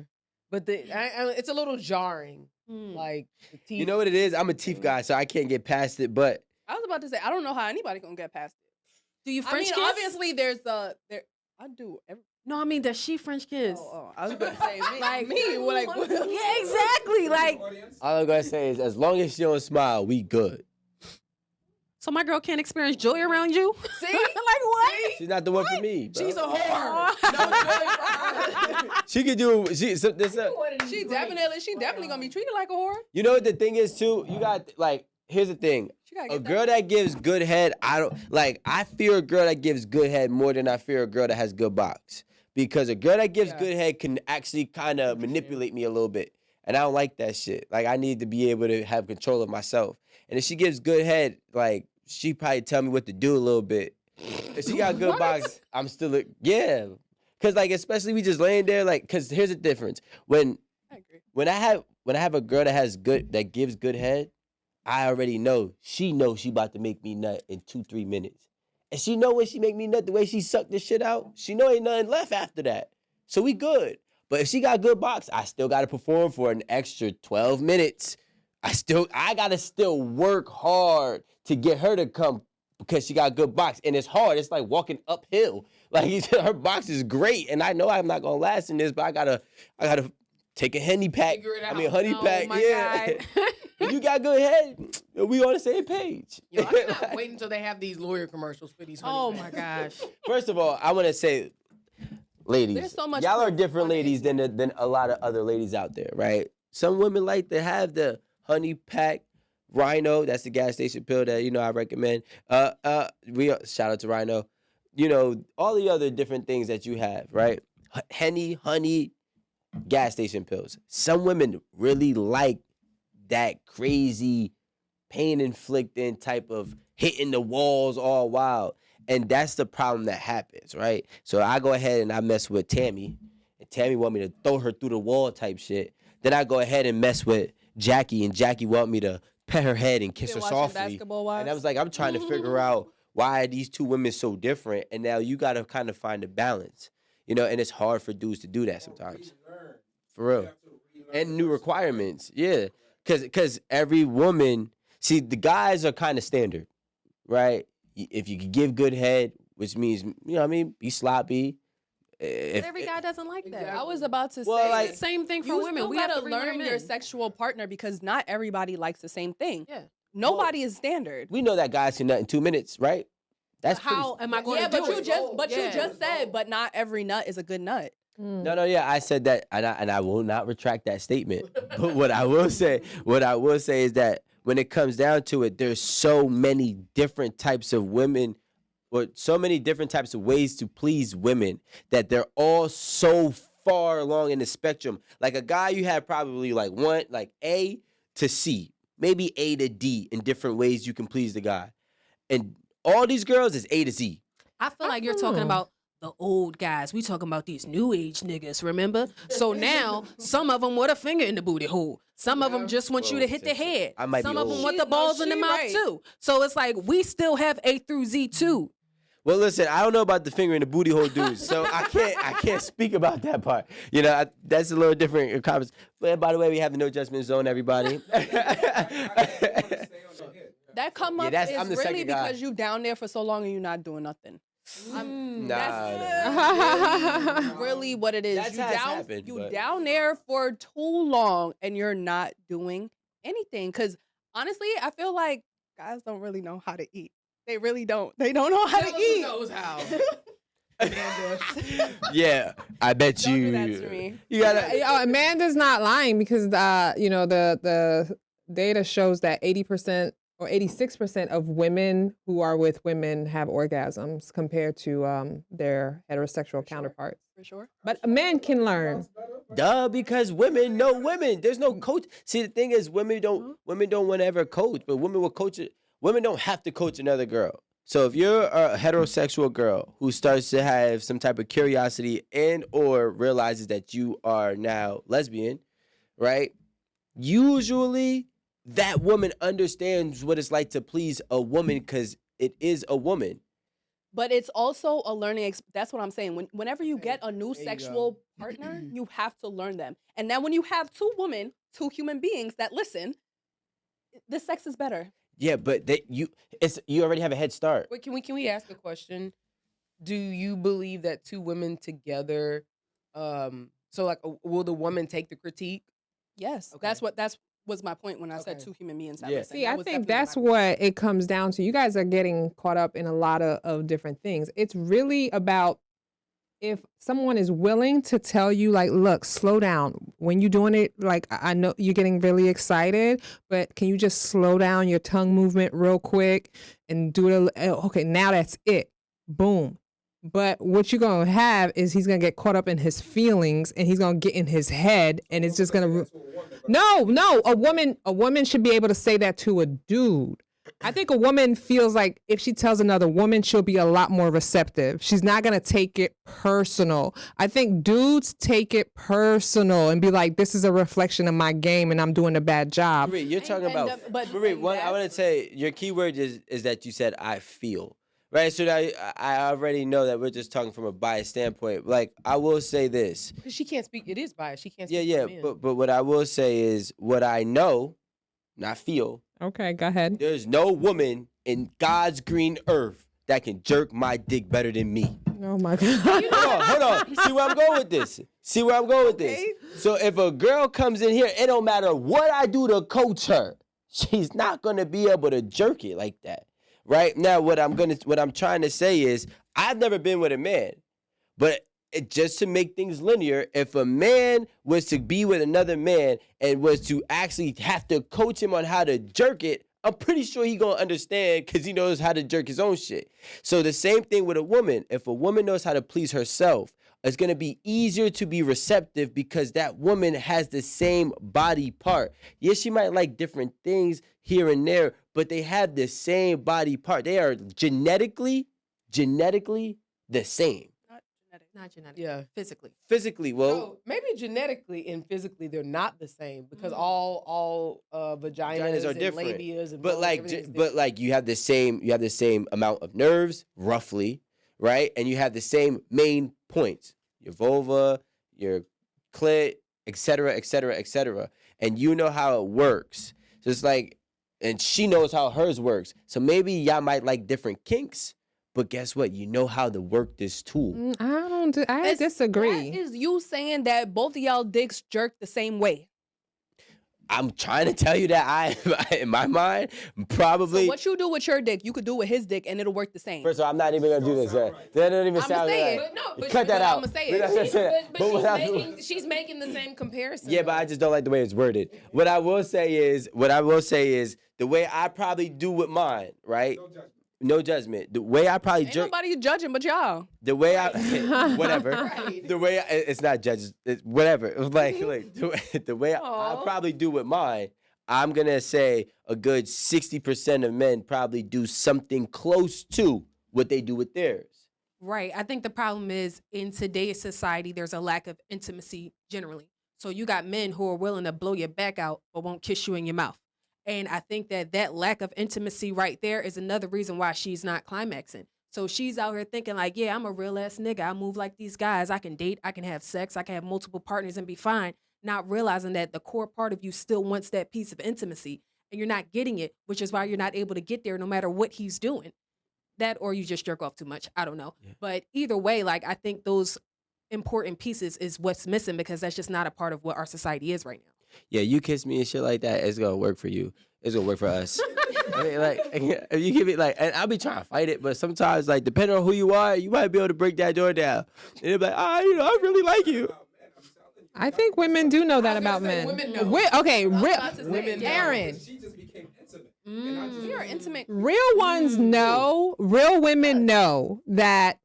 but it's a little jarring. Like the teeth. You know what it is? I'm a teeth guy, so I can't get past it. But I was about to say, I don't know how anybody can get past it. Do you I French mean, kiss? obviously, there's I do. No, I mean, does she French kiss? I was about to say, me. Like me, like, yeah, exactly. Like, Audience. all I'm gonna say is, as long as she don't smile, we good. so my girl can't experience joy around you? See, Like what? She's not the one for me. Bro. she's a whore. No joy for her. She could do. She definitely gonna be treated like a whore. You know what the thing is too? You got like. Here's the thing. She gotta A get girl that gives good head, I fear a girl that gives good head more than I fear a girl that has good box. Because a girl that gives good head can actually kind of manipulate me a little bit. And I don't like that shit. Like, I need to be able to have control of myself. And if she gives good head, like, she probably tell me what to do a little bit. If she got good box, I'm still, yeah. Because, like, especially we just laying there, like, because here's the difference. I agree. When I have a girl that gives good head, I already know she knows she about to make me nut in 2-3 minutes. And she know when she make me nut, the way she suck this shit out, she know ain't nothing left after that. So we good. But if she got good box, I still gotta perform for an extra 12 minutes. I gotta still work hard to get her to come because she got good box. And it's hard. It's like walking uphill. Like her box is great. And I know I'm not gonna last in this, but I gotta take a honey pack. Figure it out. Honey Oh pack, my yeah. God. If you got good head, we on the same page. Yo, I cannot wait until they have these lawyer commercials for these. Oh honey my packs. gosh. First of all, I want to say, ladies, There's so much y'all are proof different on the ladies than a lot of other ladies out there, right? Some women like to have the honey pack Rhino. That's the gas station pill that I recommend. We shout out to Rhino. All the other different things that you have, right? Henny, honey, gas station pills. Some women really like that crazy pain inflicting type of hitting the walls all wild. And that's the problem that happens, right? So I go ahead and I mess with Tammy. And Tammy want me to throw her through the wall type shit. Then I go ahead and mess with Jackie. And Jackie want me to pet her head and kiss her watching softly. Basketball Wives? And I was like, I'm trying to figure out why are these two women so different. And now you got to kind of find a balance. And it's hard for dudes to do that sometimes. For real. and new requirements. Yeah, because every woman, see, the guys are kind of standard, right? If you can give good head, which means, you know what I mean, be sloppy. But every guy doesn't like that. I was about to Well, say like, The same thing for you women. still We have gotta to learn relearn your men. sexual partner because not everybody likes the same thing. Yeah. Nobody is standard. we know that guys can nut in 2 minutes, right? That's How am I going Yeah, to do but you it? just Yeah. you just said, but not every nut is a good nut. No, yeah, I said that, and I will not retract that statement. But what I will say is that when it comes down to it, there's so many different types of women, or so many different types of ways to please women, that they're all so far along in the spectrum. Like a guy, you have probably like A to C, maybe A to D in different ways you can please the guy, and all these girls is A to Z. I feel like you're talking about the old guys. We talking about these new age niggas, remember? So now, some of them want a finger in the booty hole. Some of them just want you to hit the head. I might be Some of them old. want the balls in the she mouth right. too. So it's like we still have A through Z too. Well, listen, I don't know about the finger in the booty hole dudes, so I can't speak about that part. You know, that's a little different comments. But by the way, we have the no judgment zone, everybody. That come up I'm is the really second guy. because you down there for so long and you're not doing nothing. Nah. Really what it is. That's you how it's down, happened, you but- down there for too long and you're not doing anything. Because honestly, I feel like guys don't really know how to eat. They really don't. They don't know how to eat. knows how. Yeah, I bet Don't you. do that to me. You gotta. Amanda's not lying because the data shows that 80% or 86% of women who are with women have orgasms compared to their heterosexual counterparts. For sure. But men can learn. Duh, because women know women. There's no coach. See, the thing is, women don't want to ever coach, but women will coach it. Women don't have to coach another girl. So if you're a heterosexual girl who starts to have some type of curiosity and or realizes that you are now lesbian, right? Usually that woman understands what it's like to please a woman because it is a woman. But it's also a learning. That's what I'm saying. Whenever you get a new there you sexual partner, you have to learn them. And then when you have two women, two human beings that listen, the sex is better. Yeah, but you already have a head start. Wait, can we ask a question? Do you believe that two women together, so like, will the woman take the critique? Yes, Okay. that was my point when I said Okay. two human beings. That Yeah. listen. See, That I was think definitely that's my- what it comes down to. You guys are getting caught up in a lot of different things. It's really about if someone is willing to tell you, like, look, slow down. When you're doing it, like, I know you're getting really excited, but can you just slow down your tongue movement real quick and do it? Okay, now that's it. Boom. But what you're going to have is he's going to get caught up in his feelings and he's going to get in his head and it's just going to... No, a woman should be able to say that to a dude. I think a woman feels like if she tells another woman, she'll be a lot more receptive. She's not going to take it personal. I think dudes take it personal and be like, this is a reflection of my game and I'm doing a bad job. Marie, you're talking and about... but- Marie, and I want to say, your key word is that you said, I feel. Right? So now I already know that we're just talking from a biased standpoint. Like, I will say this. Because she can't speak. It is biased. She can't Yeah, speak. yeah. for men. But what I will say is what I know, not feel. Okay, go ahead. There's no woman in God's green earth that can jerk my dick better than me. Oh my God. Hold on. See where I'm going with this. So if a girl comes in here, it don't matter what I do to coach her, she's not gonna be able to jerk it like that. Right? Now what I'm trying to say is I've never been with a man, but just to make things linear, if a man was to be with another man and was to actually have to coach him on how to jerk it, I'm pretty sure he gonna understand because he knows how to jerk his own shit. So the same thing with a woman. If a woman knows how to please herself, it's gonna be easier to be receptive because that woman has the same body part. Yes, she might like different things here and there, but they have the same body part. They are genetically the same. Not genetic. Yeah. Physically. Physically, well, So maybe genetically and physically they're not the same because all vaginas vaginas are and different. labias and But bones, like, everything's but like, you have the same amount of nerves, roughly, right? And you have the same main points: your vulva, your clit, et cetera, et cetera, et cetera. And you know how it works. So it's like, and she knows how hers works. So maybe y'all might like different kinks, but guess what? You know how to work this tool. I disagree. That is you saying that both of y'all dicks jerk the same way. I'm trying to tell you that in my mind, probably. So what you do with your dick, you could do with his dick, and it'll work the same. First of all, I'm not even gonna do this. That doesn't even sound right. But no, but Cut that out. I'ma say We're not gonna say that. But she's making the same comparison. Yeah, but I just don't like the way it's worded. What I will say is the way I probably do with mine, right? No judgment. The way I probably Ain't nobody judging but y'all. The way I, whatever. The way it's not judges. It's whatever. It was like the way I probably do with mine. I'm gonna say a good 60% of men probably do something close to what they do with theirs. Right. I think the problem is in today's society, there's a lack of intimacy generally. So you got men who are willing to blow your back out but won't kiss you in your mouth. And I think that lack of intimacy right there is another reason why she's not climaxing. So she's out here thinking like, yeah, I'm a real ass nigga. I move like these guys. I can date. I can have sex. I can have multiple partners and be fine. Not realizing that the core part of you still wants that piece of intimacy and you're not getting it, which is why you're not able to get there no matter what he's doing. That or you just jerk off too much. I don't know. Yeah. But either way, like I think those important pieces is what's missing because that's just not a part of what our society is right now. Yeah, you kiss me and shit like that, it's gonna work for you. It's gonna work for us. I mean, like, if you give it like, and I'll be trying to fight it, but sometimes, like, depending on who you are, you might be able to break that door down. And they'll be like, I really like you. I think women do know that about men. Women know. Women, Aaron. She just became intimate. We are intimate. Real ones know. Real women know that,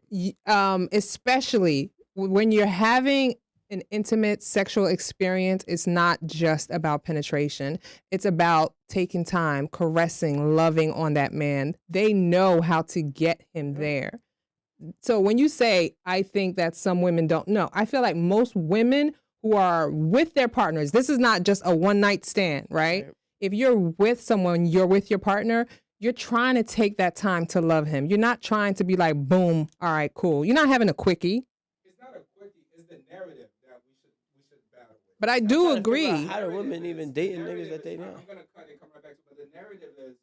especially when you're having an intimate sexual experience, it's not just about penetration. It's about taking time, caressing, loving on that man. They know how to get him there. So when you say, I think that some women don't know, I feel like most women who are with their partners, this is not just a one night stand, right? If you're with someone, you're with your partner, you're trying to take that time to love him. You're not trying to be like, boom, all right, cool. You're not having a quickie. It's not a quickie, it's the narrative that we should battle with. But I do agree. How do women even dating niggas that they know? I'm gonna cut and come right back to, but the narrative is.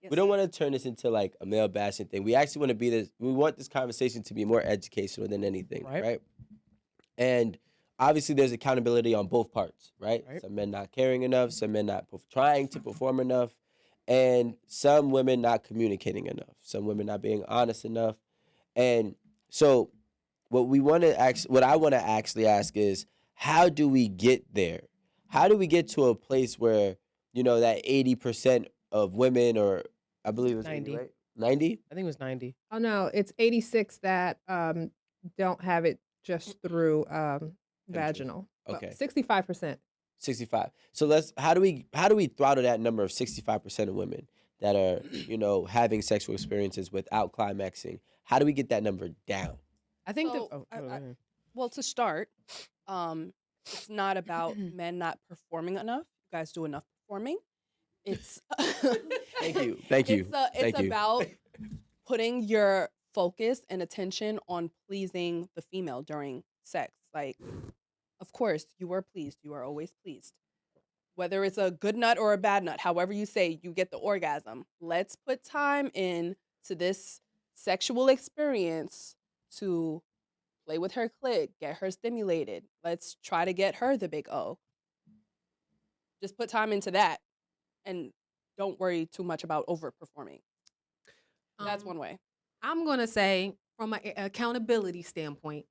We don't want to turn this into like a male bashing thing. We actually want to be this. We want this conversation to be more educational than anything, right? And obviously, there's accountability on both parts, right? Some men not caring enough, some men not trying to perform enough, and some women not communicating enough, some women not being honest enough. And so, what I want to actually ask is, how do we get there? How do we get to a place where that 80% of women, or I believe it was 90, right? 90? I think it was 90. Oh no, it's 86 that don't have it just through vaginal. Okay. 65%. 65. So how do we throttle that number of 65% of women that are, having sexual experiences without climaxing? How do we get that number down? I think So, well, to start, it's not about men not performing enough. You guys do enough performing. It's Thank you. It's about putting your focus and attention on pleasing the female during sex. Like, of course, you are pleased. You are always pleased. Whether it's a good nut or a bad nut, however you say, you get the orgasm. Let's put time in to this sexual experience to play with her clit, get her stimulated. Let's try to get her the big O. Just put time into that. And don't worry too much about overperforming. That's one way. I'm going to say from an accountability standpoint,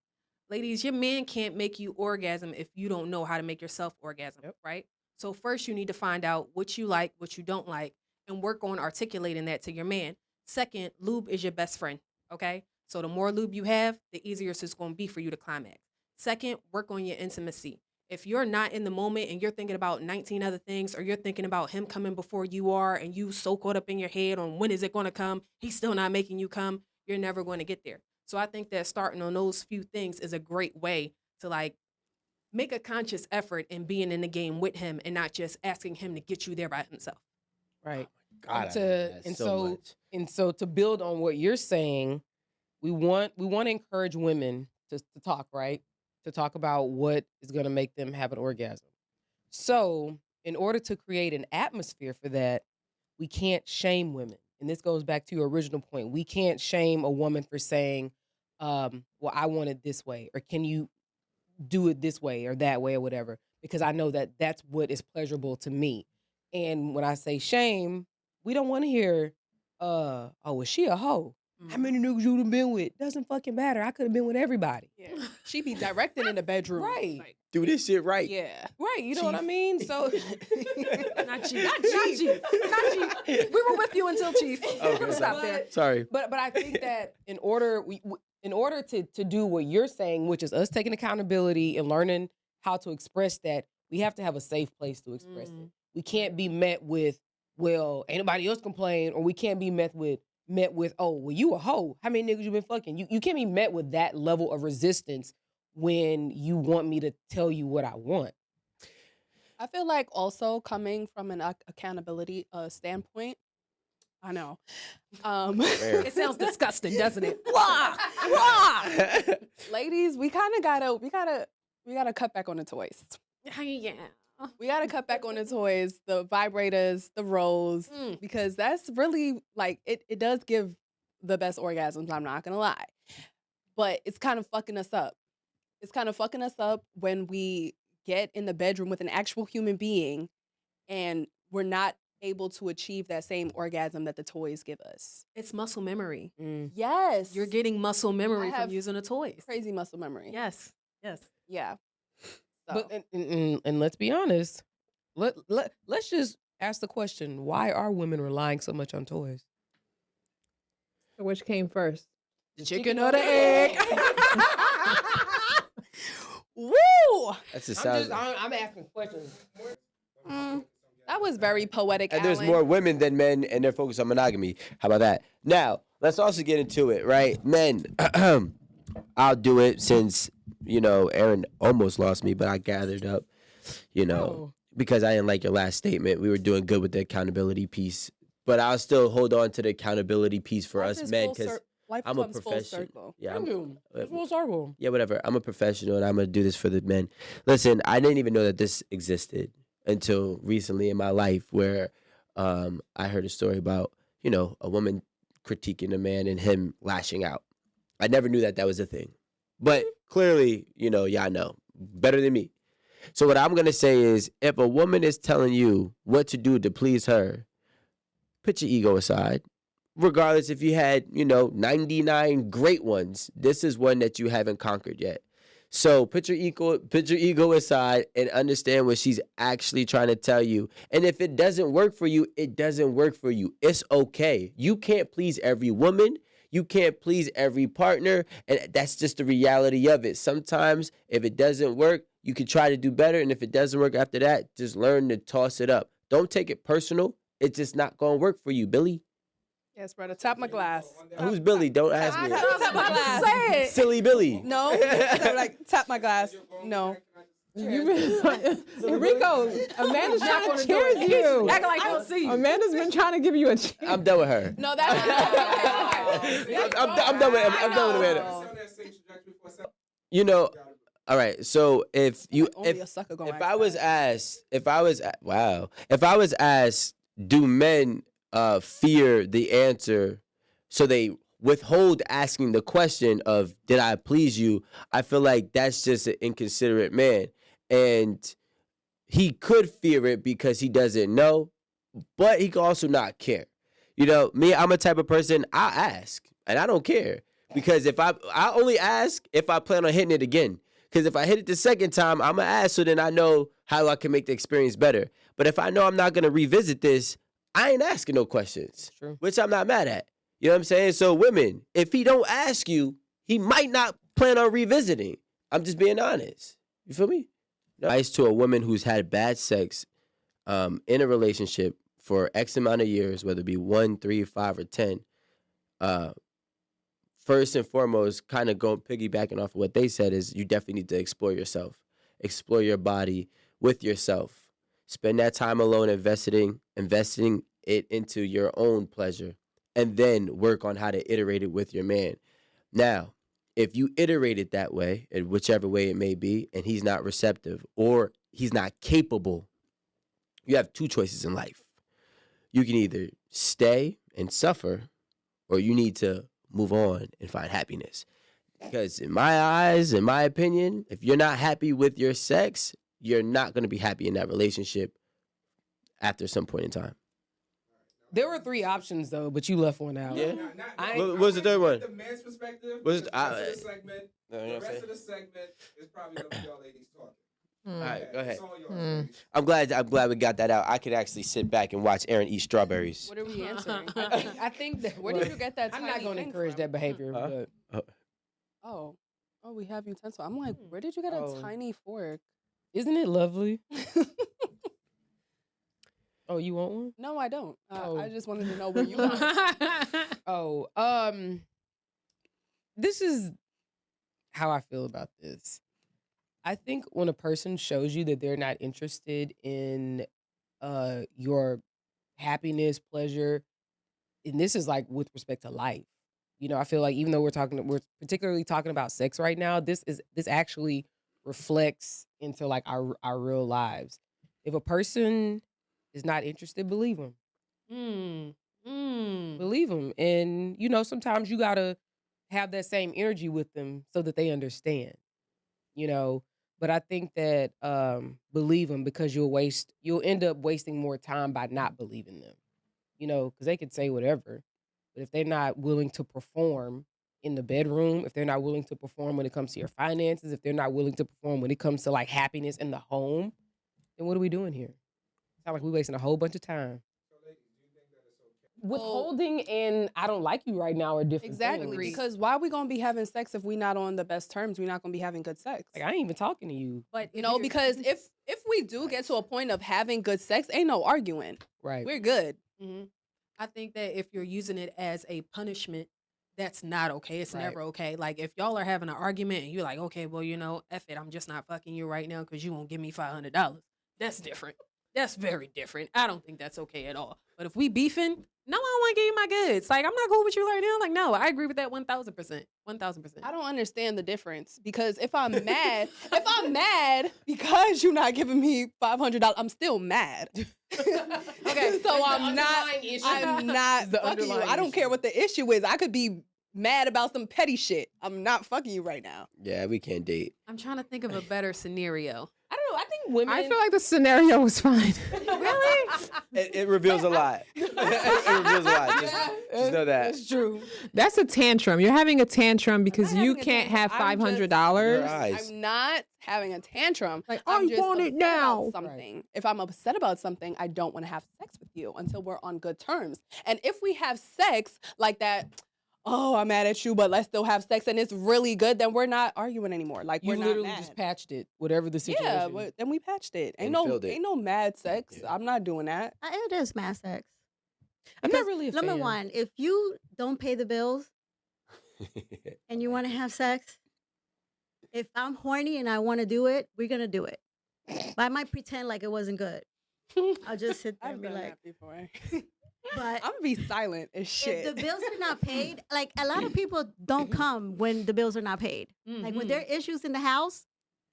ladies, your man can't make you orgasm if you don't know how to make yourself orgasm, right? So first you need to find out what you like, what you don't like, and work on articulating that to your man. Second, lube is your best friend, okay? So the more lube you have, the easier it's going to be for you to climax. Second, work on your intimacy. If you're not in the moment and you're thinking about 19 other things, or you're thinking about him coming before you are and you so caught up in your head on when is it going to come, he's still not making you come, you're never going to get there. So I think that starting on those few things is a great way to like make a conscious effort in being in the game with him and not just asking him to get you there by himself. Right. God, So to build on what you're saying, we want to encourage women to talk, right? to talk about what is going to make them have an orgasm. So, in order to create an atmosphere for that, we can't shame women. And this goes back to your original point. We can't shame a woman for saying, well, I want it this way, or can you do it this way or that way or whatever, because I know that that's what is pleasurable to me. And when I say shame, we don't want to hear, oh, was she a hoe? How many niggas you done been with? Doesn't fucking matter. I could have been with everybody. Yeah. She be directed in the bedroom. Right. Like, Do this shit right. yeah. Right. You know what I mean? So Not Chief. Not Chief. Not Chief. We were with you until Chief. Okay, Stop there. Sorry. But I think that in order to do what you're saying, which is us taking accountability and learning how to express that, we have to have a safe place to express it. We can't be met with, well, ain't nobody else complain, or we can't be met with, oh, well, you a hoe. How many niggas you been fucking? You can't be met with that level of resistance when you want me to tell you what I want. I feel like also coming from an accountability standpoint, I know. It sounds disgusting, doesn't it? Blah, blah. Ladies, we gotta cut back on the toys. Yeah. We gotta cut back on the toys, the vibrators, the rolls, because that's really like it does give the best orgasms, I'm not gonna lie. But it's kind of fucking us up. It's kind of fucking us up when we get in the bedroom with an actual human being and we're not able to achieve that same orgasm that the toys give us. It's muscle memory. Yes. You're getting muscle memory I have from using the toys. crazy muscle memory. Yes. Yes. Yeah. So. But and let's be honest. Let's just ask the question: why are women relying so much on toys? So which came first? The chicken or the egg? Woo! That's the sound. I'm asking questions. That was very poetic. And there's Alan. more women than men, and they're focused on monogamy. How about that? Now, let's also get into it, right? Men, I'll do it since, Aaron almost lost me, but I gathered up, because I didn't like your last statement. We were doing good with the accountability piece, but I'll still hold on to the accountability piece for Life us is men full because life I'm a comes full professional. circle. Yeah, It's full circle. yeah, whatever. I'm a professional, and I'm gonna do this for the men. Listen, I didn't even know that this existed until recently in my life, where I heard a story about a woman critiquing a man and him lashing out. I never knew that was a thing, but clearly, y'all know better than me. So what I'm gonna say is, if a woman is telling you what to do to please her, put your ego aside. Regardless if you had 99 great ones, this is one that you haven't conquered yet. So put your ego aside and understand what she's actually trying to tell you. And if it doesn't work for you, it doesn't work for you. It's okay. You can't please every woman. You can't please every partner. And that's just the reality of it. Sometimes if it doesn't work, you can try to do better. And if it doesn't work after that, just learn to toss it up. Don't take it personal. It's just not going to work for you, Billy. Yes, brother. Tap my glass. Who's Billy? Don't ask me. Tap my glass. Say it. Silly Billy. No. So, tap my glass. No. Enrico, Amanda's trying to cheers you. Act like I don't see you. Amanda's been trying to give you a cheer. I'm done with her. No, that's I'm done with Amanda. All right. So if I was asked, do men fear the answer, so they withhold asking the question of, did I please you? I feel like that's just an inconsiderate man. And he could fear it because he doesn't know, but he could also not care. Me, I'm a type of person, I'll ask, and I don't care. Because I only ask if I plan on hitting it again. Because if I hit it the second time, I'm going to ask, so then I know how I can make the experience better. But if I know I'm not going to revisit this, I ain't asking no questions, which I'm not mad at. You know what I'm saying? So women, if he don't ask you, he might not plan on revisiting. I'm just being honest. You feel me? Advice to a woman who's had bad sex in a relationship for X amount of years, whether it be 1, 3, 5, or 10. First and foremost, kind of piggybacking off of what they said, is you definitely need to explore yourself. Explore your body with yourself. Spend that time alone investing it into your own pleasure, and then work on how to iterate it with your man. Now, if you iterate it that way, in whichever way it may be, and he's not receptive or he's not capable, you have two choices in life. You can either stay and suffer, or you need to move on and find happiness. Because in my eyes, in my opinion, if you're not happy with your sex, you're not going to be happy in that relationship after some point in time. There were 3 options though, but you left one out. Yeah. What was the third one? The man's perspective. What's the the- rest of the segment. No, you know The what I'm rest saying? of the segment is probably gonna be y'all ladies talking. All right, go ahead. It's all yours, ladies. I'm glad we got that out. I could actually sit back and watch Aaron eat strawberries. What are we answering? I think that Where did you get that? I'm tiny not going to thing encourage from? that behavior. Huh? But Oh, we have utensil. I'm like, where did you get a Oh. tiny fork? isn't it lovely? Oh, you want one? No, I don't. Oh. I just wanted to know where you got it. Oh, this is how I feel about this. I think when a person shows you that they're not interested in your happiness, pleasure, and this is like with respect to life. You know, I feel like even though we're particularly talking about sex right now, this actually reflects into like our real lives. If a person is not interested, believe them. Believe them. And, you know, sometimes you got to have that same energy with them so that they understand, you know. But I think that believe them, because you'll end up wasting more time by not believing them, you know, because they could say whatever. But if they're not willing to perform in the bedroom, if they're not willing to perform when it comes to your finances, if they're not willing to perform when it comes to like happiness in the home, then what are we doing here? Sound like we're wasting a whole bunch of time. Withholding and I don't like you right now are different Exactly. things. Because why are we gonna be having sex if we're not on the best terms? We're not gonna be having good sex. Like, I ain't even talking to you. But You know, because if we do get to a point of having good sex, ain't no arguing. Right. We're good. I think that if you're using it as a punishment, that's not okay. It's Right. never okay. Like if y'all are having an argument and you're like, okay, well, you know, F it, I'm just not fucking you right now because you won't give me $500. That's different. That's very different. I don't think that's okay at all. But if we beefing, no, I don't want to give you my goods. Like I'm not cool with you right now. Like no, I agree with that 1,000%. 1,000%. I don't understand the difference because if I'm mad, because you're not giving me $500, I'm still mad. Okay, so I'm not fucking you. I don't care what the issue is. I could be mad about some petty shit. I'm not fucking you right now. Yeah, we can't date. I'm trying to think of a better scenario. I don't know. I think women. I feel like the scenario was fine. Really? It reveals a lot. It reveals a lot. Just know that. That's true. That's a tantrum. You're having a tantrum because not you having a can't have tantrum. I'm just- $500. Your eyes. I'm not having a tantrum. Like, I'm I just want it upset now. about something. If I'm upset about something, I don't want to have sex with you until we're on good terms. And if we have sex like that, oh, I'm mad at you, but let's still have sex and it's really good, then we're not arguing anymore. Like You we're not literally mad. just patched it, whatever the situation. Yeah, but then we patched it. And filled it. Ain't no mad sex. Yeah. I'm not doing that. It is mad sex. I'm not really a Number fan. one, if you don't pay the bills and you want to have sex, if I'm horny and I want to do it, we're gonna do it. But I might pretend like it wasn't good. I'll just sit there I've and be done like, that before. but I'm gonna be silent as shit. if the bills are not paid, like a lot of people don't come when the bills are not paid. Like when there are issues in the house,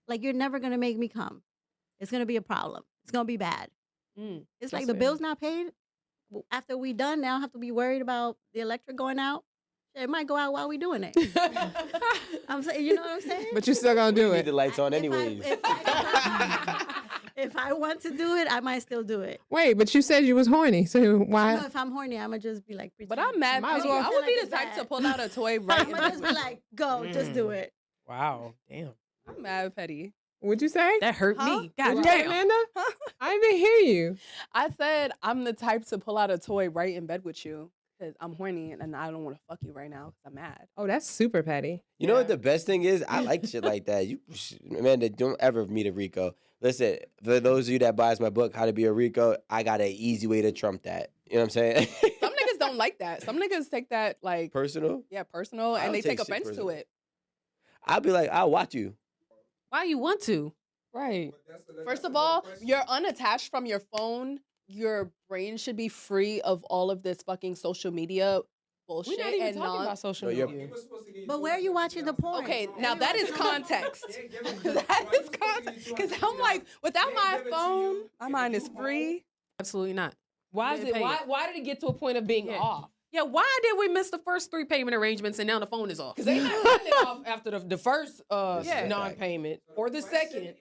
like you're never gonna make me come. It's gonna be a problem. It's gonna be bad. It's like That's the fair. bill's not paid. After we done, now I have to be worried about the electric going out. It might go out while we doing it. I'm saying, you know what I'm saying? But you're still going to do Need it. the lights on If anyways. if I want to do it, I might still do it. Wait, but you said you was horny. So I know why? if I'm horny, I'm gonna just be like, But I'm mad. Might as petty. well I feel would like be it's the type to bad. pull out a toy right I'm in gonna just be bed. like, go, just do it. Wow. Damn. I'm mad petty. What'd you say? That hurt Huh? me. What'd God you say, damn. Amanda? I didn't hear you. I said I'm the type to pull out a toy right in bed with you because I'm horny and I don't want to fuck you right now because I'm mad. Oh, that's super petty. You know what the best thing is? I like shit like that. Amanda, don't ever meet a Rico. Listen, for those of you that buys my book, How to Be a Rico, I got an easy way to trump that. You know what I'm saying? Some niggas don't like that. Some niggas take that like Personal. personal I and don't they take take shit offense personal. to it. I'll be like, I'll watch you. Why you want to? Right. First of all, you're unattached from your phone. Your brain should be free of all of this fucking social media bullshit We're not even and talking non. about social No, you're- media. He was supposed to give you But where are you watching the porn? Okay, Where now you that is watching the porn? context. He ain't giving you That right, he is was supposed to context. give you Because $250. I'm like, without He my ain't give it to phone, you, my and mind if is you free. Absolutely not. Why You is didn't it? pay Why? it. Why did it get to a point of being Yeah. off? Yeah, why did we miss the first 3 payment arrangements and now the phone is off? Because they not cutting it off after the first This is a fact. non-payment or the second. Is,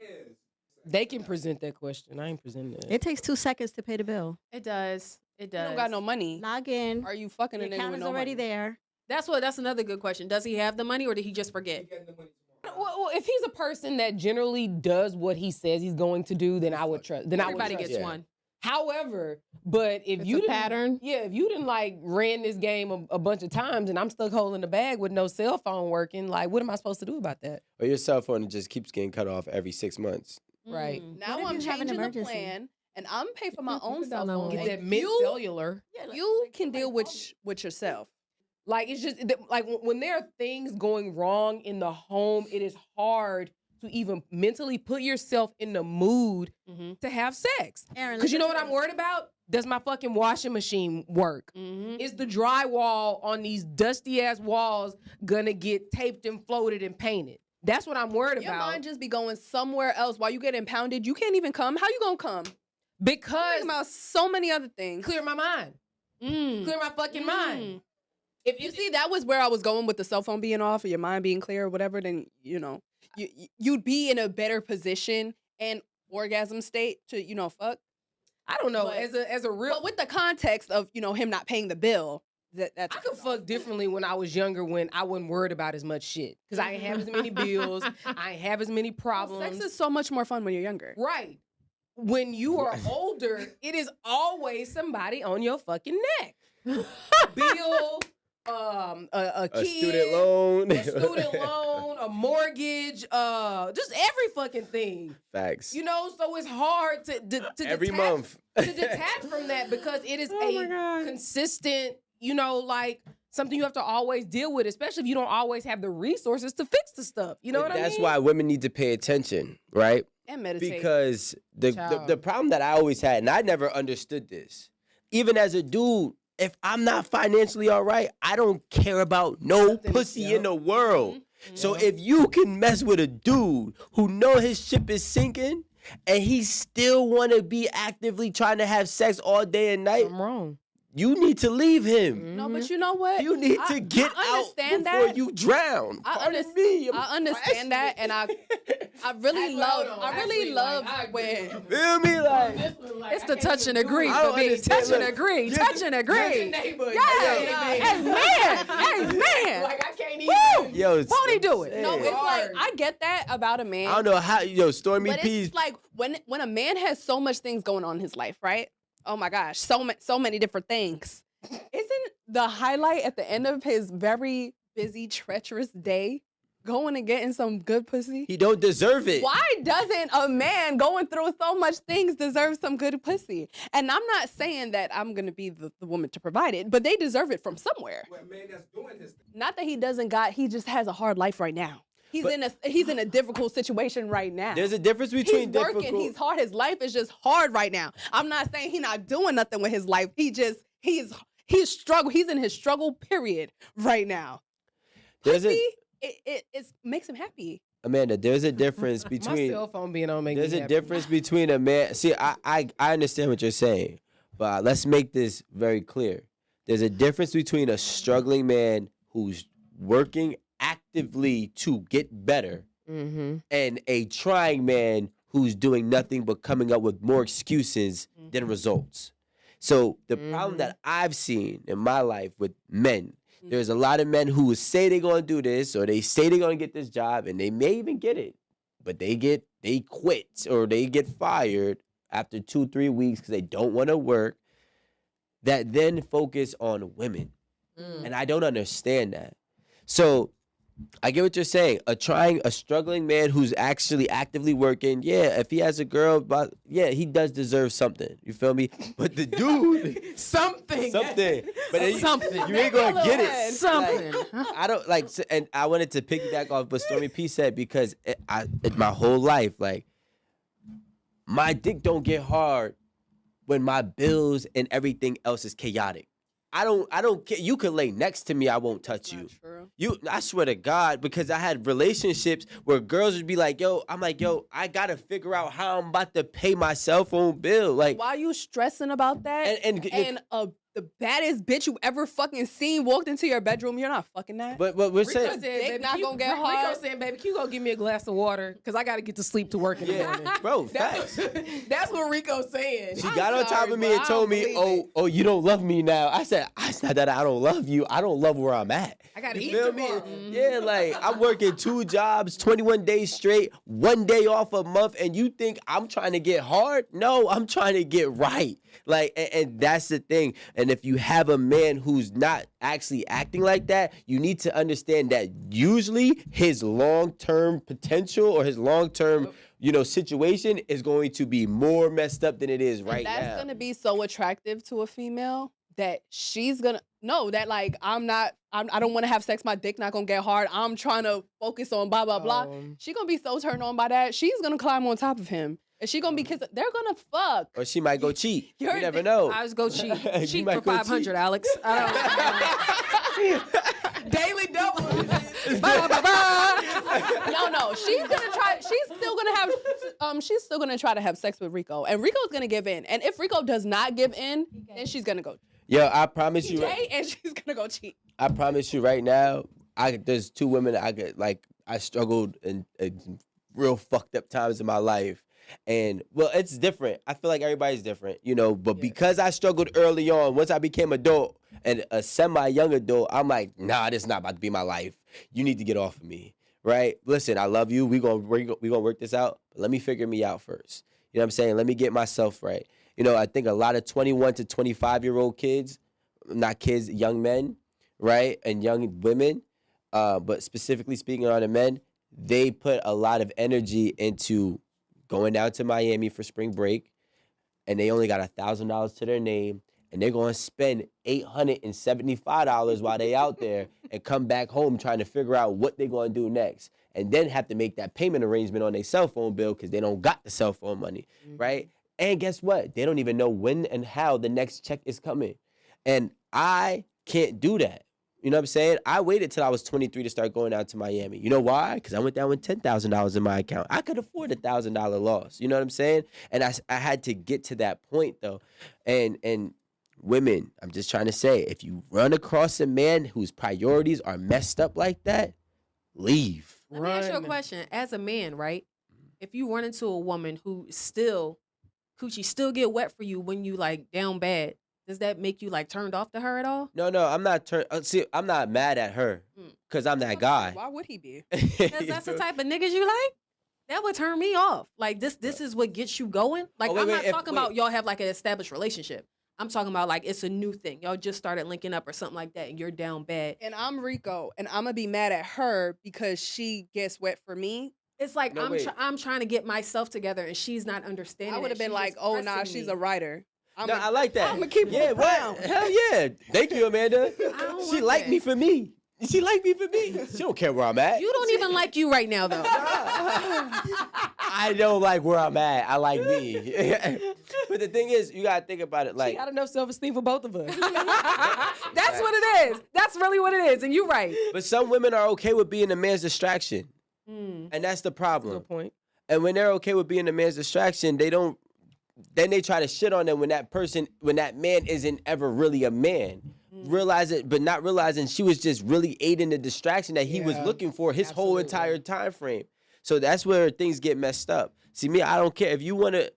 They can present that question. I ain't presenting that. It takes 2 seconds to pay the bill. It does. It You does. don't got no money. Log in. Are you fucking The a nigga account with is no already money? there. That's another good question. Does he have the money or did he just forget? he getting the money tomorrow. Well, if he's a person that generally does what he says he's going to do, then I would trust. Then Everybody I would trust gets Yeah. one. However, but if It's you a didn't- pattern. yeah, if you didn't like ran this game a bunch of times and I'm stuck holding the bag with no cell phone working, like what am I supposed to do about that? Or your cell phone just keeps getting cut off every 6 months. Right. Now if I'm you have an changing the emergency? plan, and I'm paying for my You own could cell dial phone. Get 911. that and mid you, cellular. you can deal with yourself. Like it's just like when there are things going wrong in the home, it is hard to even mentally put yourself in the mood Mm-hmm. to have sex. Aaron, Because you know what listen I'm worried about? Does my fucking washing machine work? Mm-hmm. Is the drywall on these dusty ass walls gonna get taped and floated and painted? That's what I'm worried Your about. mind just be going somewhere else while you get impounded. You can't even come. How you gonna come? Because Thinking about so many other things. clear my mind. Clear my fucking mind. If You see, that was where I was going with the cell phone being off or your mind being clear or whatever, then, you'd be in a better position and orgasm state to, fuck. I don't know, But- as a real But with the context of, him not paying the bill, that's I could fuck differently when I was younger when I wasn't worried about as much shit. Because I ain't have as many bills. I ain't have as many problems. Sex is so much more fun when you're younger. Right. When you are older, it is always somebody on your fucking neck. Bill, a A kid, student loan. a student loan, a mortgage, just every fucking thing. Facts. You know, so it's hard to Every detach, month. to detach from that because it is my God. a consistent, like something you have to always deal with, especially if you don't always have the resources to fix the stuff. You know what I mean? That's why women need to pay attention, right? And meditate. Because the Child. problem that I always had, and I never understood this, even as a dude, if I'm not financially all right, I don't care about no Nothing, pussy yep. in the world. Mm-hmm. So if you can mess with a dude who know his ship is sinking and he still want to be actively trying to have sex all day and night, I'm wrong. you need to leave him. No, but you know what? You need I- to get I out understand before that. you drown. I Pardon me, I'm I understand that, and I really love when Feel me? Like, It's the touch and agree I don't for me. understand. Touch and Look, agree. you- Touch and agree. Hey man, Like I can't even. yo, Won't he do it? no, it's like Hard. I get that about a man. I don't know how, Stormy But P's. it's like when a man has so much things going on in his life, right? Oh my gosh, so many different things. Isn't the highlight at the end of his very busy, treacherous day going and getting some good pussy? He don't deserve it. Why doesn't a man going through so much things deserve some good pussy? And I'm not saying that I'm gonna be the woman to provide it, but they deserve it from somewhere. Well, man that's doing his thing. Not that he just has a hard life right now. He's in a difficult situation right now. There's a difference between He's working. difficult. He's hard. His life is just hard right now. I'm not saying he's not doing nothing with his life. He's struggle. He's in his struggle period right now. There's Pussy, a, it makes him happy. Amanda, there's a difference My between. cell phone being on make There's me a happy. difference between a man. See, I understand what you're saying, but let's make this very clear. There's a difference between a struggling man who's working actively to get better Mm-hmm. and a trying man who's doing nothing but coming up with more excuses than results. So the problem that I've seen in my life with men, there's a lot of men who say they're gonna do this or they say they're gonna get this job and they may even get it, but they quit or they get fired after 2-3 weeks because they don't want to work. That then focus on women, and I don't understand that. So I get what you're saying. A struggling man who's actually actively working, yeah, if he has a girl, he does deserve something. You feel me? But the dude, something. but Something. you ain't gonna get it. Something. I don't like, and I wanted to piggyback off what Stormy P said because my whole life, like, my dick don't get hard when my bills and everything else is chaotic. I don't care. You could lay next to me, I won't touch you. True. I swear to God, because I had relationships where girls would be like, yo, I'm like, yo, I gotta figure out how I'm about to pay my cell phone bill. Like, Why you stressing about that? and The baddest bitch you ever fucking seen walked into your bedroom, you're not fucking that. but we're Rico saying, said, Dick baby, not gonna get hard. Rico saying, baby, can you go give me a glass of water? Because I got to get to sleep to work in the yeah, morning. bro, facts. That's what Rico's saying. She got on top of me and told me, oh, you don't love me now. I said, it's not that I don't love you. I don't love where I'm at. I got to You eat feel me? tomorrow. Yeah, like I'm working 2 jobs, 21 days straight, 1 day off a month, and you think I'm trying to get hard? No, I'm trying to get right. Like, and that's the thing. And if you have a man who's not actually acting like that, you need to understand that usually his long-term potential or his long-term, situation is going to be more messed up than it is right now. That's gonna be so attractive to a female that she's gonna know that like I don't want to have sex. My dick not gonna get hard. I'm trying to focus on blah blah blah. She gonna be so turned on by that. She's gonna climb on top of him. And she gonna be kissing. They're gonna fuck. Or she might go cheat. You never dick- know. I was go cheat. You Cheat might for go 500, cheat. Alex. Daily double. No. She's gonna try. She's still gonna try to have sex with Rico, and Rico's gonna give in. And if Rico does not give in, then she's gonna go Yo, I promise you. and she's gonna go cheat. I promise you right now, there's 2 women I struggled in real fucked up times in my life. And well, it's different. I feel like everybody's different, but because I struggled early on, once I became adult and a semi-young adult, I'm like, nah, this is not about to be my life. You need to get off of me, right? Listen, I love you. We gonna work this out, but let me figure me out first. You know what I'm saying? Let me get myself right. I think a lot of 21 to 25-year-old kids, not kids, young men, right? And young women, but specifically speaking on the men, they put a lot of energy into going down to Miami for spring break, and they only got $1,000 to their name, and they're going to spend $875 while they out there and come back home trying to figure out what they're going to do next, and then have to make that payment arrangement on their cell phone bill because they don't got the cell phone money, right? And guess what? They don't even know when and how the next check is coming. And I can't do that. You know what I'm saying? I waited till I was 23 to start going out to Miami. You know why? Because I went down with $10,000 in my account. I could afford $1,000 loss. You know what I'm saying? And I had to get to that point, though. And women, I'm just trying to say, if you run across a man whose priorities are messed up like that, leave. Let me ask you a question. As a man, right? If you run into a woman who coochie still get wet for you when you like down bad, does that make you like turned off to her at all? No, I'm not see, I'm not mad at her because I'm that guy. Why would he be? Because that's the type of niggas you like. That would turn me off. Like this is what gets you going. Like I'm not talking about y'all have like an established relationship. I'm talking about like it's a new thing. Y'all just started linking up or something like that, and you're down bad. And I'm Rico, and I'm gonna be mad at her because she gets wet for me. It's like I'm trying to get myself together, and she's not understanding. I would have been like, "Oh, nah, she's a writer." I like that. I'm gonna keep it what? Hell yeah. Thank you, Amanda. She liked me for me. She liked me for me. She don't care where I'm at. You don't even like you right now, though. I don't like where I'm at. I like me. But the thing is, you gotta think about it. Like, she got enough self-esteem for both of us. That's what it is. That's really what it is, and you're right. But some women are okay with being a man's distraction, and that's the problem. Good point. And when they're okay with being a man's distraction, they don't. Then they try to shit on them when that man isn't ever really a man. Realize it, but not realizing she was just really aiding the distraction that he was looking for his whole entire time frame. So that's where things get messed up. See, me, I don't care if you want to.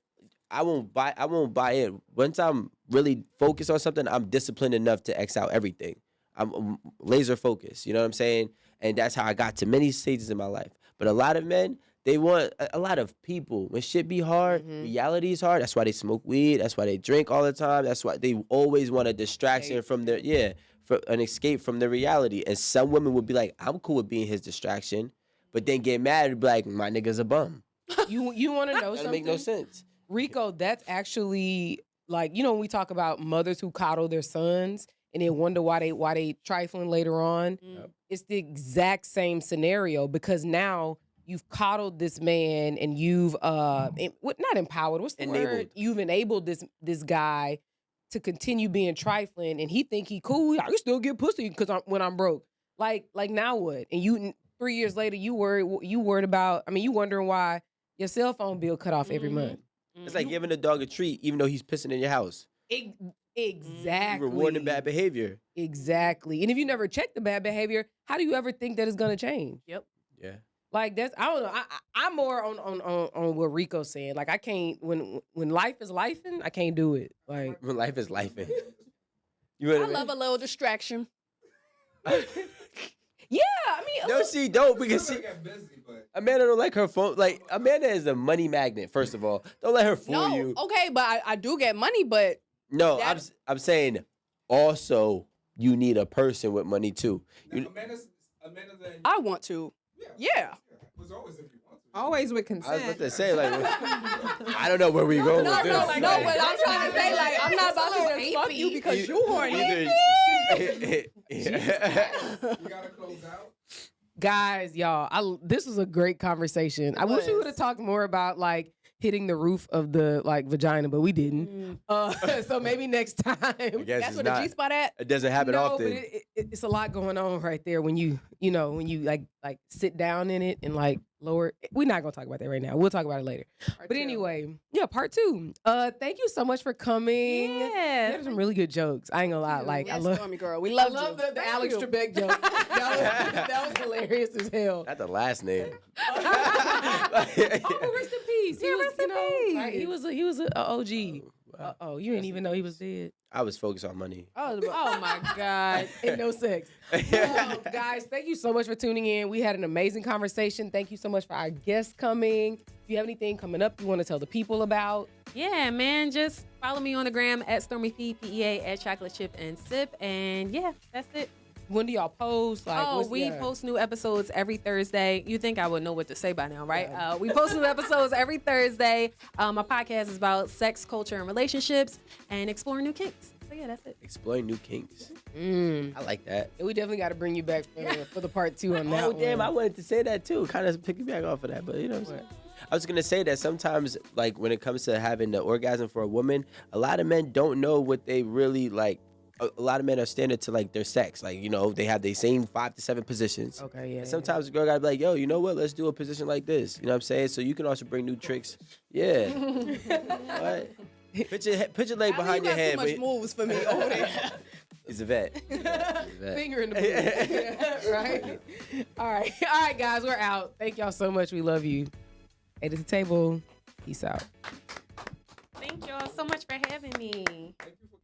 I won't buy it. Once I'm really focused on something, I'm disciplined enough to X out everything. I'm laser focused. You know what I'm saying? And that's how I got to many stages in my life. But a lot of men, they want a lot of people. When shit be hard, reality is hard. That's why they smoke weed. That's why they drink all the time. That's why they always want a distraction from their, for an escape from the reality. And some women would be like, I'm cool with being his distraction, but then get mad and be like, my nigga's a bum. You want to know something? That make no sense. Rico, that's actually like, when we talk about mothers who coddle their sons and then wonder why they trifling later on. It's the exact same scenario because now you've coddled this not empowered. What's the word? You've enabled this guy to continue being trifling, and he think he cool. I can still get pussy because when I'm broke. Like now what? And you 3 years later, you worried about. I mean, you wondering why your cell phone bill cut off every month. It's like giving a dog a treat even though he's pissing in your house. Exactly. Rewarding bad behavior. Exactly. And if you never check the bad behavior, how do you ever think that it's gonna change? Yep. Yeah. Like that's I don't know. I'm more on what Rico's saying. Like I can't when life is lifing, I can't do it. Like When life is life. You I love a little distraction. yeah, I mean No, she don't because she Get busy, but Amanda don't like her phone. Like Amanda is a money magnet. First of all, don't let her fool you. Okay, but I do get money, but No, that- I'm saying also you need a person with money too. You, Amanda's and I want to. Yeah. It was always if you want to. Always with I was consent. about to say like I don't know where we go with this. No, but I'm trying to say, like, I'm not about to just fuck you because you horny. You gotta close out. guys, y'all, this was a great conversation. I wish we would have talked more about like hitting the roof of the like vagina, but we didn't. So maybe next time. I guess That's it's where not. the G-spot at. It doesn't happen No, often. but it's a lot going on right there when you like sit down in it and like lower. We're not gonna talk about that right now. We'll talk about it later. But anyway, yeah, part 2. Thank you so much for coming. Yeah. There's some really good jokes. I ain't gonna lie. Like I love Stormy girl. We I love love you. the Alex Trebek joke. that was hilarious as hell. Not the last name. Oh, rest in peace. He was, rest in peace. Right, he was an OG. Oh, you didn't even know he was dead. I was focused on money. Oh my God. And no sex. Guys, thank you so much for tuning in. We had an amazing conversation. Thank you so much for our guests coming. If you have anything coming up you want to tell the people about, Yeah, man. Just follow me on the gram at @StormyP, PEA, at Chocolate Chip and Sip. And yeah, that's it. when do y'all post? Like, We post new episodes every Thursday. You think I would know what to say by now, right? We post new episodes every Thursday. My podcast is about sex, culture, and relationships and exploring new kinks. So yeah, that's it. Exploring new kinks. Mm. I like that. We definitely got to bring you back for the part 2 on that. Oh, damn. I one. wanted to say that too. Kind of piggyback off of that, but you know what I'm saying? I was going to say that sometimes, like, when it comes to having the orgasm for a woman, a lot of men don't know what they really like. A lot of men are standard to like their sex. Like, you know, they have the same 5 to 7 positions. Okay, yeah. And sometimes a girl gotta be like, yo, you know what? Let's do a position like this. You know what I'm saying? So you can also bring new tricks. Yeah. What? Put your leg behind your head. Too much moves for me over there. He's a vet. Finger in the booty. Right? All right, guys, we're out. Thank y'all so much. We love you. At the table. Peace out. Thank y'all so much for having me. Thank you for